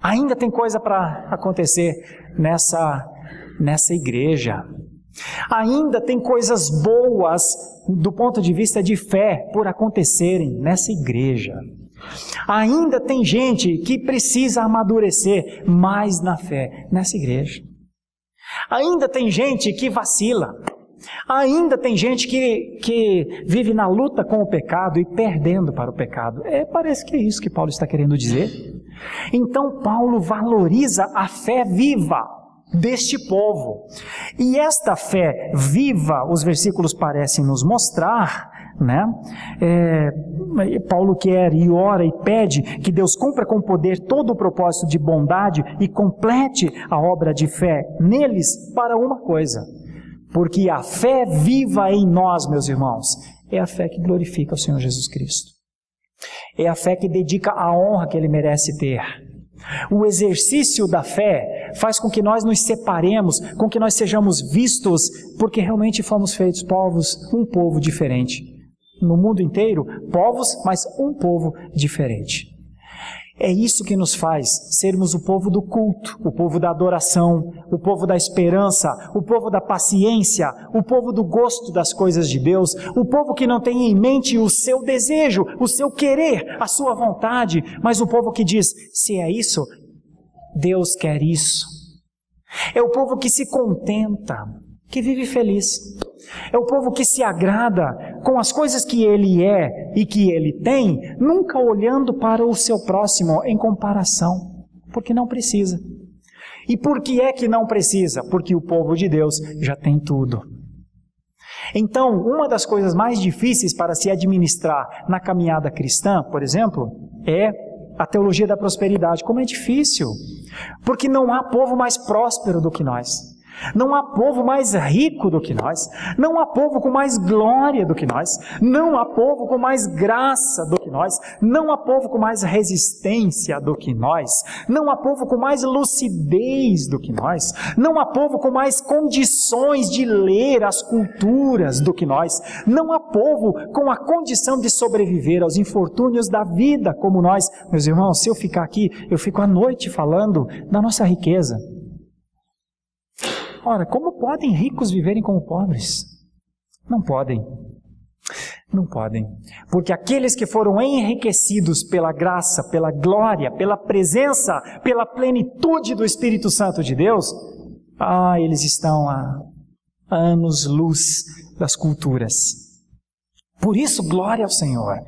Ainda tem coisa para acontecer nessa igreja. Ainda tem coisas boas do ponto de vista de fé por acontecerem nessa igreja. Ainda tem gente que precisa amadurecer mais na fé nessa igreja. Ainda tem gente que vacila. Ainda tem gente que vive na luta com o pecado e perdendo para o pecado. Parece que é isso que Paulo está querendo dizer. Então Paulo valoriza a fé viva deste povo. E esta fé viva, os versículos parecem nos mostrar, né? Paulo quer e ora e pede que Deus cumpra com poder todo o propósito de bondade e complete a obra de fé neles para uma coisa. Porque a fé viva em nós, meus irmãos, é a fé que glorifica o Senhor Jesus Cristo. É a fé que dedica a honra que Ele merece ter. O exercício da fé faz com que nós nos separemos, com que nós sejamos vistos, porque realmente fomos feitos um povo diferente. No mundo inteiro, povos, mas um povo diferente. É isso que nos faz sermos o povo do culto, o povo da adoração, o povo da esperança, o povo da paciência, o povo do gosto das coisas de Deus, o povo que não tem em mente o seu desejo, o seu querer, a sua vontade, mas o povo que diz, se é isso, Deus quer isso. É o povo que se contenta, que vive feliz. É o povo que se agrada com as coisas que ele é e que ele tem, nunca olhando para o seu próximo em comparação, porque não precisa. E por que é que não precisa? Porque o povo de Deus já tem tudo. Então, uma das coisas mais difíceis para se administrar na caminhada cristã, por exemplo, é a teologia da prosperidade. Como é difícil! Porque não há povo mais próspero do que nós. Não há povo mais rico do que nós, não há povo com mais glória do que nós, não há povo com mais graça do que nós, não há povo com mais resistência do que nós, não há povo com mais lucidez do que nós, não há povo com mais condições de ler as culturas do que nós, não há povo com a condição de sobreviver aos infortúnios da vida como nós. Meus irmãos, se eu ficar aqui, eu fico à noite falando da nossa riqueza. Ora, como podem ricos viverem como pobres? Não podem. Não podem. Porque aqueles que foram enriquecidos pela graça, pela glória, pela presença, pela plenitude do Espírito Santo de Deus, eles estão a anos-luz das culturas. Por isso, glória ao Senhor.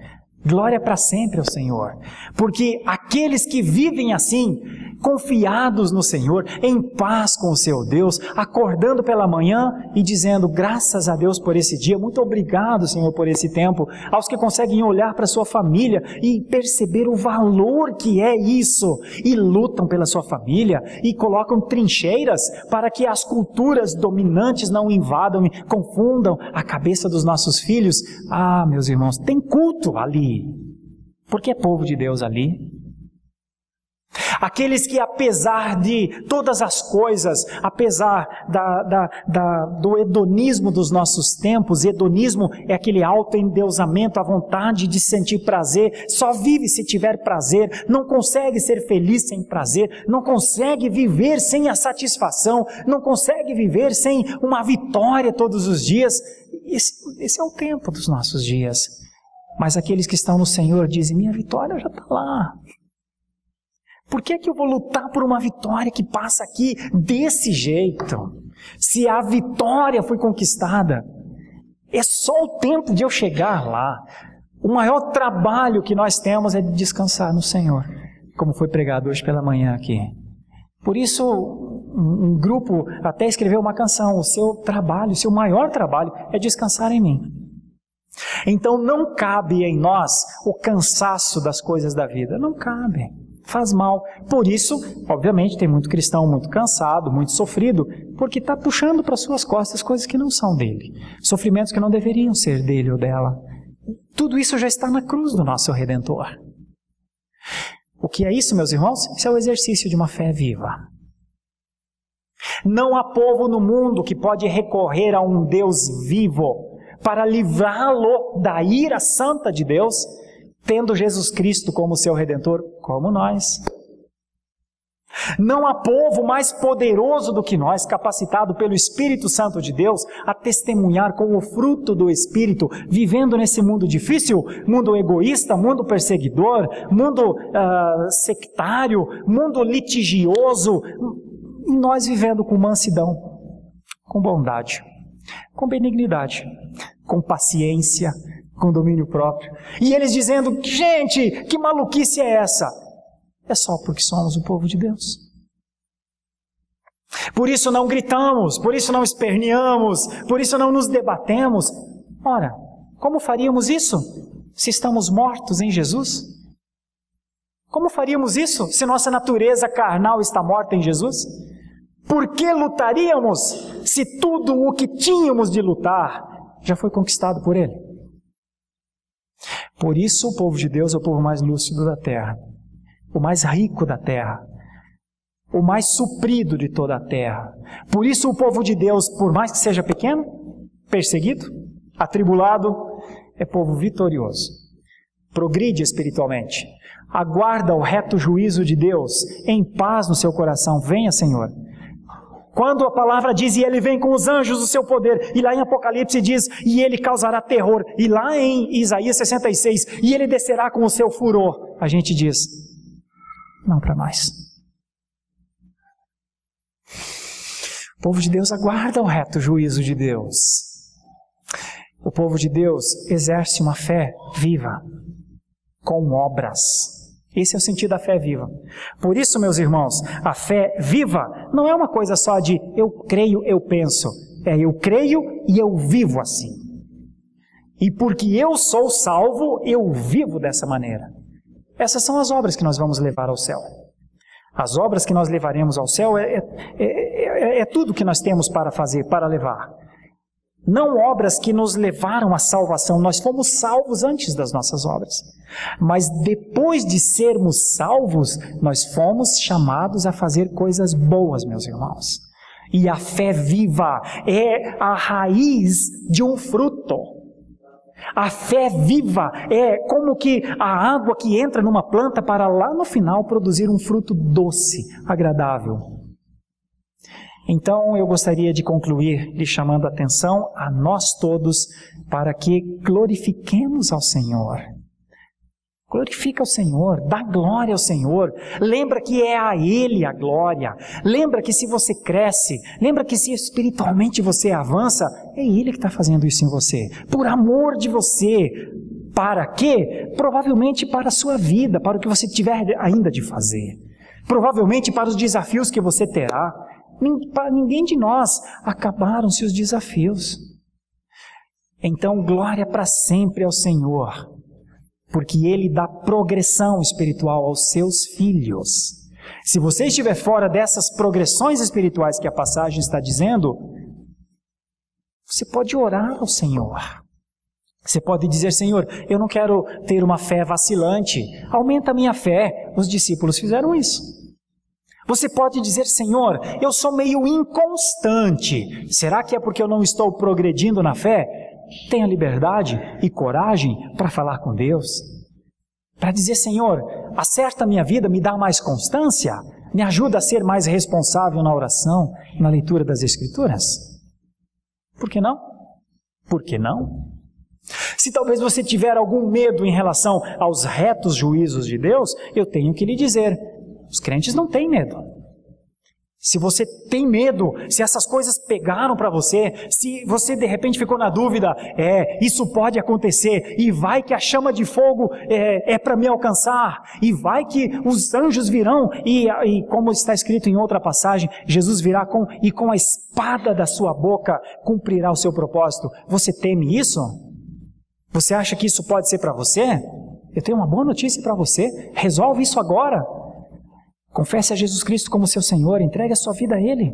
Glória para sempre ao Senhor. Porque aqueles que vivem assim, confiados no Senhor, em paz com o seu Deus, acordando pela manhã e dizendo, graças a Deus por esse dia, muito obrigado, Senhor, por esse tempo. Aos que conseguem olhar para a sua família e perceber o valor que é isso, e lutam pela sua família, e colocam trincheiras para que as culturas dominantes não invadam e confundam a cabeça dos nossos filhos. Ah, meus irmãos, tem culto ali. Porque é povo de Deus ali. Aqueles que, apesar de todas as coisas, apesar do hedonismo dos nossos tempos, hedonismo é aquele autoendeusamento, a vontade de sentir prazer, só vive se tiver prazer, não consegue ser feliz sem prazer, não consegue viver sem a satisfação, não consegue viver sem uma vitória todos os dias. Esse é o tempo dos nossos dias. Mas aqueles que estão no Senhor dizem, minha vitória já está lá. Por que eu vou lutar por uma vitória que passa aqui desse jeito? Se a vitória foi conquistada, é só o tempo de eu chegar lá. O maior trabalho que nós temos é de descansar no Senhor, como foi pregado hoje pela manhã aqui. Por isso, um grupo até escreveu uma canção, o seu trabalho, o seu maior trabalho é descansar em mim. Então não cabe em nós o cansaço das coisas da vida, não cabe. Faz mal. Por isso, obviamente, tem muito cristão muito cansado, muito sofrido, porque está puxando para suas costas coisas que não são dele. Sofrimentos que não deveriam ser dele ou dela. Tudo isso já está na cruz do nosso Redentor. O que é isso, meus irmãos? Isso é o exercício de uma fé viva. Não há povo no mundo que pode recorrer a um Deus vivo para livrá-lo da ira santa de Deus, tendo Jesus Cristo como seu Redentor, como nós. Não há povo mais poderoso do que nós, capacitado pelo Espírito Santo de Deus a testemunhar com o fruto do Espírito, vivendo nesse mundo difícil, mundo egoísta, mundo perseguidor, mundo sectário, mundo litigioso, e nós vivendo com mansidão, com bondade, com benignidade, com paciência, com domínio próprio. E eles dizendo, gente, que maluquice é essa? É só porque somos o povo de Deus. Por isso não gritamos, por isso não esperneamos, por isso não nos debatemos. Ora, como faríamos isso se estamos mortos em Jesus? Como faríamos isso se nossa natureza carnal está morta em Jesus? Por que lutaríamos se tudo o que tínhamos de lutar já foi conquistado por Ele? Por isso o povo de Deus é o povo mais lúcido da terra, o mais rico da terra, o mais suprido de toda a terra. Por isso o povo de Deus, por mais que seja pequeno, perseguido, atribulado, é povo vitorioso. Progride espiritualmente, aguarda o reto juízo de Deus, em paz no seu coração. Venha, Senhor. Quando a palavra diz, e Ele vem com os anjos do seu poder, e lá em Apocalipse diz, e Ele causará terror, e lá em Isaías 66, e Ele descerá com o seu furor, a gente diz, não para nós. O povo de Deus aguarda o reto juízo de Deus. O povo de Deus exerce uma fé viva, com obras. Esse é o sentido da fé viva. Por isso, meus irmãos, a fé viva não é uma coisa só de eu creio, eu penso. É eu creio e eu vivo assim. E porque eu sou salvo, eu vivo dessa maneira. Essas são as obras que nós vamos levar ao céu. As obras que nós levaremos ao céu é tudo que nós temos para fazer, para levar. Não obras que nos levaram à salvação, nós fomos salvos antes das nossas obras. Mas depois de sermos salvos, nós fomos chamados a fazer coisas boas, meus irmãos. E a fé viva é a raiz de um fruto. A fé viva é como que a água que entra numa planta para lá no final produzir um fruto doce, agradável. Então eu gostaria de concluir lhe chamando a atenção a nós todos para que glorifiquemos ao Senhor Glorifica o Senhor, dá glória ao Senhor, lembra que é a Ele a glória, lembra que se você cresce, lembra que se espiritualmente você avança, é Ele que está fazendo isso em você, por amor de você. Para quê? Provavelmente para a sua vida, para o que você tiver ainda de fazer, provavelmente para os desafios que você terá. Para ninguém de nós acabaram-se os desafios. Então, glória para sempre ao Senhor, porque Ele dá progressão espiritual aos seus filhos. Se você estiver fora dessas progressões espirituais que a passagem está dizendo, você pode orar ao Senhor. Você pode dizer: Senhor, eu não quero ter uma fé vacilante, aumenta a minha fé. Os discípulos fizeram isso. Você pode dizer: Senhor, eu sou meio inconstante. Será que é porque eu não estou progredindo na fé? Tenha liberdade e coragem para falar com Deus, para dizer: Senhor, acerta a minha vida, me dá mais constância, me ajuda a ser mais responsável na oração, na leitura das Escrituras. Por que não? Por que não? Se talvez você tiver algum medo em relação aos retos juízos de Deus, eu tenho que lhe dizer: os crentes não têm medo. Se você tem medo, se essas coisas pegaram para você, se você de repente ficou na dúvida, isso pode acontecer, e vai que a chama de fogo é para me alcançar, e vai que os anjos virão, e como está escrito em outra passagem, Jesus virá com a espada da sua boca cumprirá o seu propósito. Você teme isso? Você acha que isso pode ser para você? Eu tenho uma boa notícia para você, resolve isso agora. Confesse a Jesus Cristo como seu Senhor, entregue a sua vida a Ele.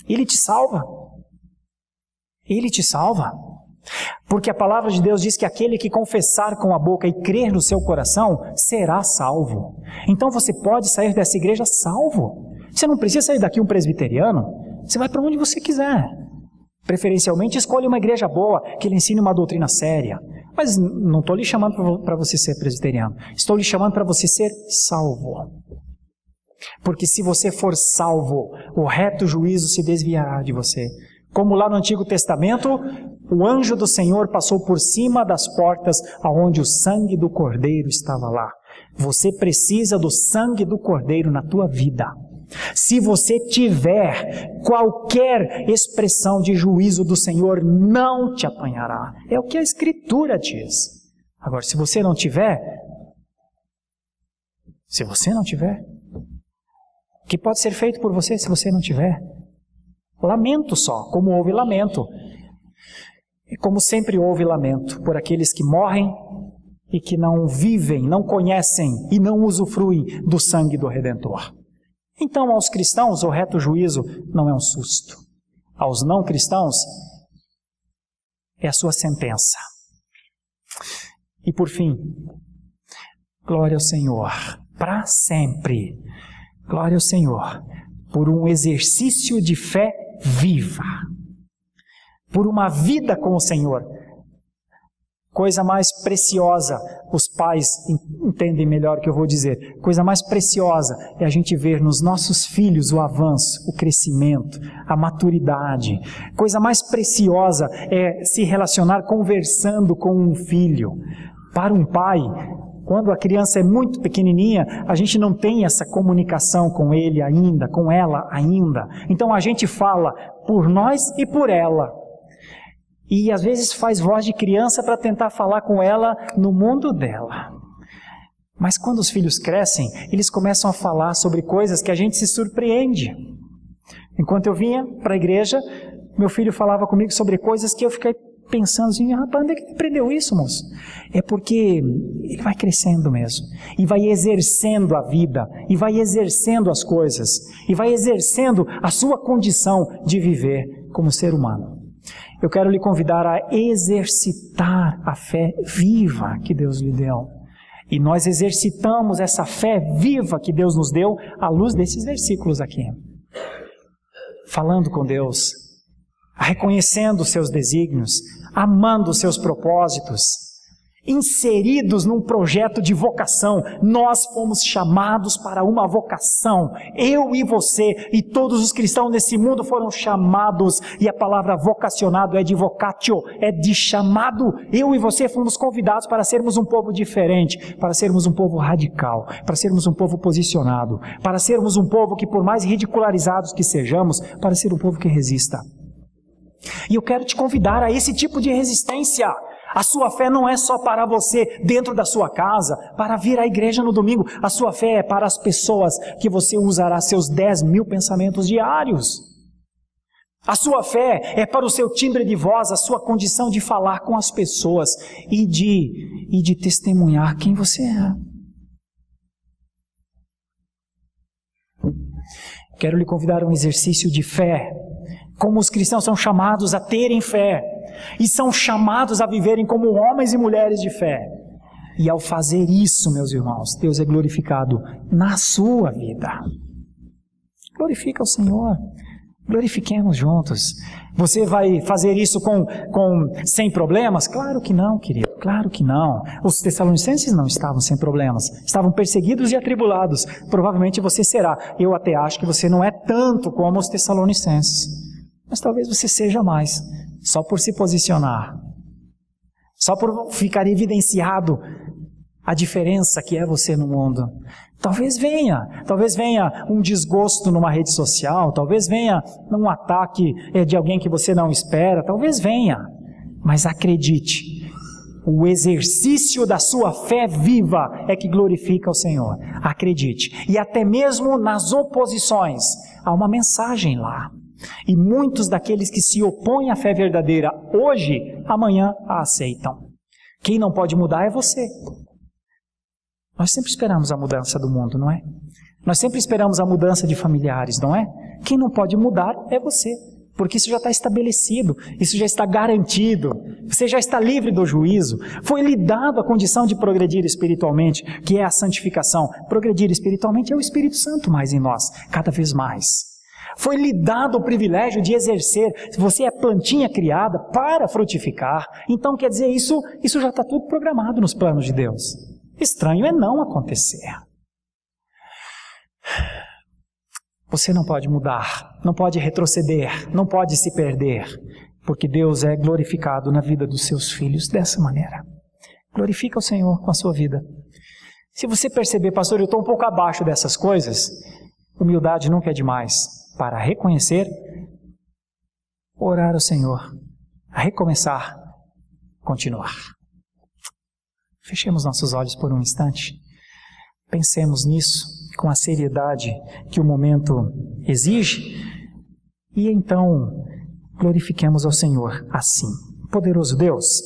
Ele te salva. Ele te salva. Porque a palavra de Deus diz que aquele que confessar com a boca e crer no seu coração, será salvo. Então você pode sair dessa igreja salvo. Você não precisa sair daqui um presbiteriano. Você vai para onde você quiser. Preferencialmente escolha uma igreja boa, que lhe ensine uma doutrina séria. Mas não estou lhe chamando para você ser presbiteriano. Estou lhe chamando para você ser salvo. Porque se você for salvo, o reto juízo se desviará de você. Como lá no Antigo Testamento, o anjo do Senhor passou por cima das portas aonde o sangue do Cordeiro estava lá. Você precisa do sangue do Cordeiro na tua vida. Se você tiver qualquer expressão de juízo do Senhor, não te apanhará. É o que a Escritura diz. Agora, se você não tiver, o que pode ser feito por você se você não tiver? Lamento só, como houve lamento. E como sempre houve lamento por aqueles que morrem e que não vivem, não conhecem e não usufruem do sangue do Redentor. Então, aos cristãos, o reto juízo não é um susto. Aos não cristãos, é a sua sentença. E por fim, glória ao Senhor, para sempre. Glória ao Senhor, por um exercício de fé viva, por uma vida com o Senhor. Coisa mais preciosa, os pais entendem melhor o que eu vou dizer, coisa mais preciosa é a gente ver nos nossos filhos o avanço, o crescimento, a maturidade. Coisa mais preciosa é se relacionar conversando com um filho. Para um pai, quando a criança é muito pequenininha, a gente não tem essa comunicação com ele ainda, com ela ainda. Então a gente fala por nós e por ela. E às vezes faz voz de criança para tentar falar com ela no mundo dela. Mas quando os filhos crescem, eles começam a falar sobre coisas que a gente se surpreende. Enquanto eu vinha para a igreja, meu filho falava comigo sobre coisas que eu fiquei pensando assim: rapaz, onde é que ele aprendeu isso, moço? É porque ele vai crescendo mesmo, e vai exercendo a vida, e vai exercendo as coisas, e vai exercendo a sua condição de viver como ser humano. Eu quero lhe convidar a exercitar a fé viva que Deus lhe deu. E nós exercitamos essa fé viva que Deus nos deu à luz desses versículos aqui. Falando com Deus, reconhecendo os seus desígnios, amando os seus propósitos inseridos num projeto de vocação. Nós fomos chamados para uma vocação. Eu e você e todos os cristãos nesse mundo foram chamados. E a palavra vocacionado é de vocatio, é de chamado. Eu e você fomos convidados para sermos um povo diferente, para sermos um povo radical, para sermos um povo posicionado, para sermos um povo que, por mais ridicularizados que sejamos, para ser um povo que resista. E eu quero te convidar a esse tipo de resistência. A sua fé não é só para você dentro da sua casa, para vir à igreja no domingo. A sua fé é para as pessoas que você usará seus 10.000 pensamentos diários. A sua fé é para o seu timbre de voz, a sua condição de falar com as pessoas e de testemunhar quem você é. Quero lhe convidar a um exercício de fé. Como os cristãos são chamados a terem fé e são chamados a viverem como homens e mulheres de fé. E ao fazer isso, meus irmãos, Deus é glorificado na sua vida. Glorifica o Senhor. Glorifiquemos juntos. Você vai fazer isso sem problemas? Claro que não, querido. Claro que não. Os tessalonicenses não estavam sem problemas. Estavam perseguidos e atribulados. Provavelmente você será. Eu até acho que você não é tanto como os tessalonicenses. Mas talvez você seja mais, só por se posicionar, só por ficar evidenciado a diferença que é você no mundo. Talvez venha um desgosto numa rede social, talvez venha um ataque de alguém que você não espera, talvez venha, mas acredite, o exercício da sua fé viva é que glorifica o Senhor, acredite, e até mesmo nas oposições, há uma mensagem lá. E muitos daqueles que se opõem à fé verdadeira hoje, amanhã a aceitam. Quem não pode mudar é você. Nós sempre esperamos a mudança do mundo, não é? Nós sempre esperamos a mudança de familiares, não é? Quem não pode mudar é você, porque isso já está estabelecido, isso já está garantido, você já está livre do juízo. Foi lhe dado a condição de progredir espiritualmente, que é a santificação. Progredir espiritualmente é o Espírito Santo mais em nós, cada vez mais. Foi lhe dado o privilégio de exercer. Você é plantinha criada para frutificar. Então, quer dizer, isso já está tudo programado nos planos de Deus. Estranho é não acontecer. Você não pode mudar, não pode retroceder, não pode se perder, porque Deus é glorificado na vida dos seus filhos dessa maneira. Glorifica o Senhor com a sua vida. Se você perceber, pastor, eu estou um pouco abaixo dessas coisas, humildade nunca é demais. Para reconhecer, orar ao Senhor, recomeçar, continuar. Fechemos nossos olhos por um instante, pensemos nisso com a seriedade que o momento exige e então glorifiquemos ao Senhor assim. Poderoso Deus,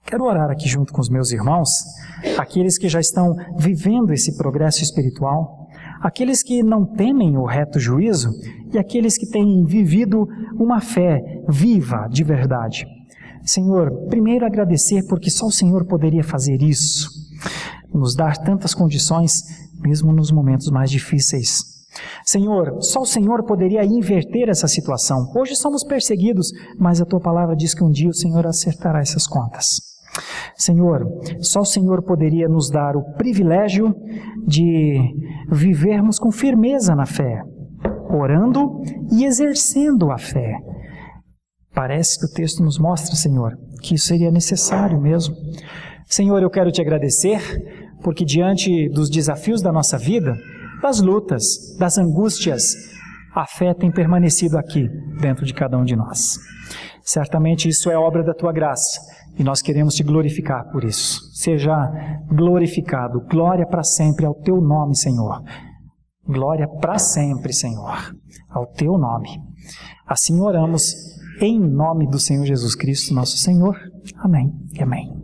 quero orar aqui junto com os meus irmãos, aqueles que já estão vivendo esse progresso espiritual, aqueles que não temem o reto juízo e aqueles que têm vivido uma fé viva de verdade. Senhor, primeiro agradecer porque só o Senhor poderia fazer isso, nos dar tantas condições, mesmo nos momentos mais difíceis. Senhor, só o Senhor poderia inverter essa situação. Hoje somos perseguidos, mas a Tua palavra diz que um dia o Senhor acertará essas contas. Senhor, só o Senhor poderia nos dar o privilégio de vivermos com firmeza na fé, orando e exercendo a fé. Parece que o texto nos mostra, Senhor, que isso seria necessário mesmo. Senhor, eu quero Te agradecer, porque diante dos desafios da nossa vida, das lutas, das angústias, a fé tem permanecido aqui, dentro de cada um de nós. Certamente isso é obra da Tua graça. E nós queremos Te glorificar por isso. Seja glorificado, glória para sempre ao Teu nome, Senhor. Glória para sempre, Senhor, ao Teu nome. Assim oramos, em nome do Senhor Jesus Cristo, nosso Senhor. Amém e amém.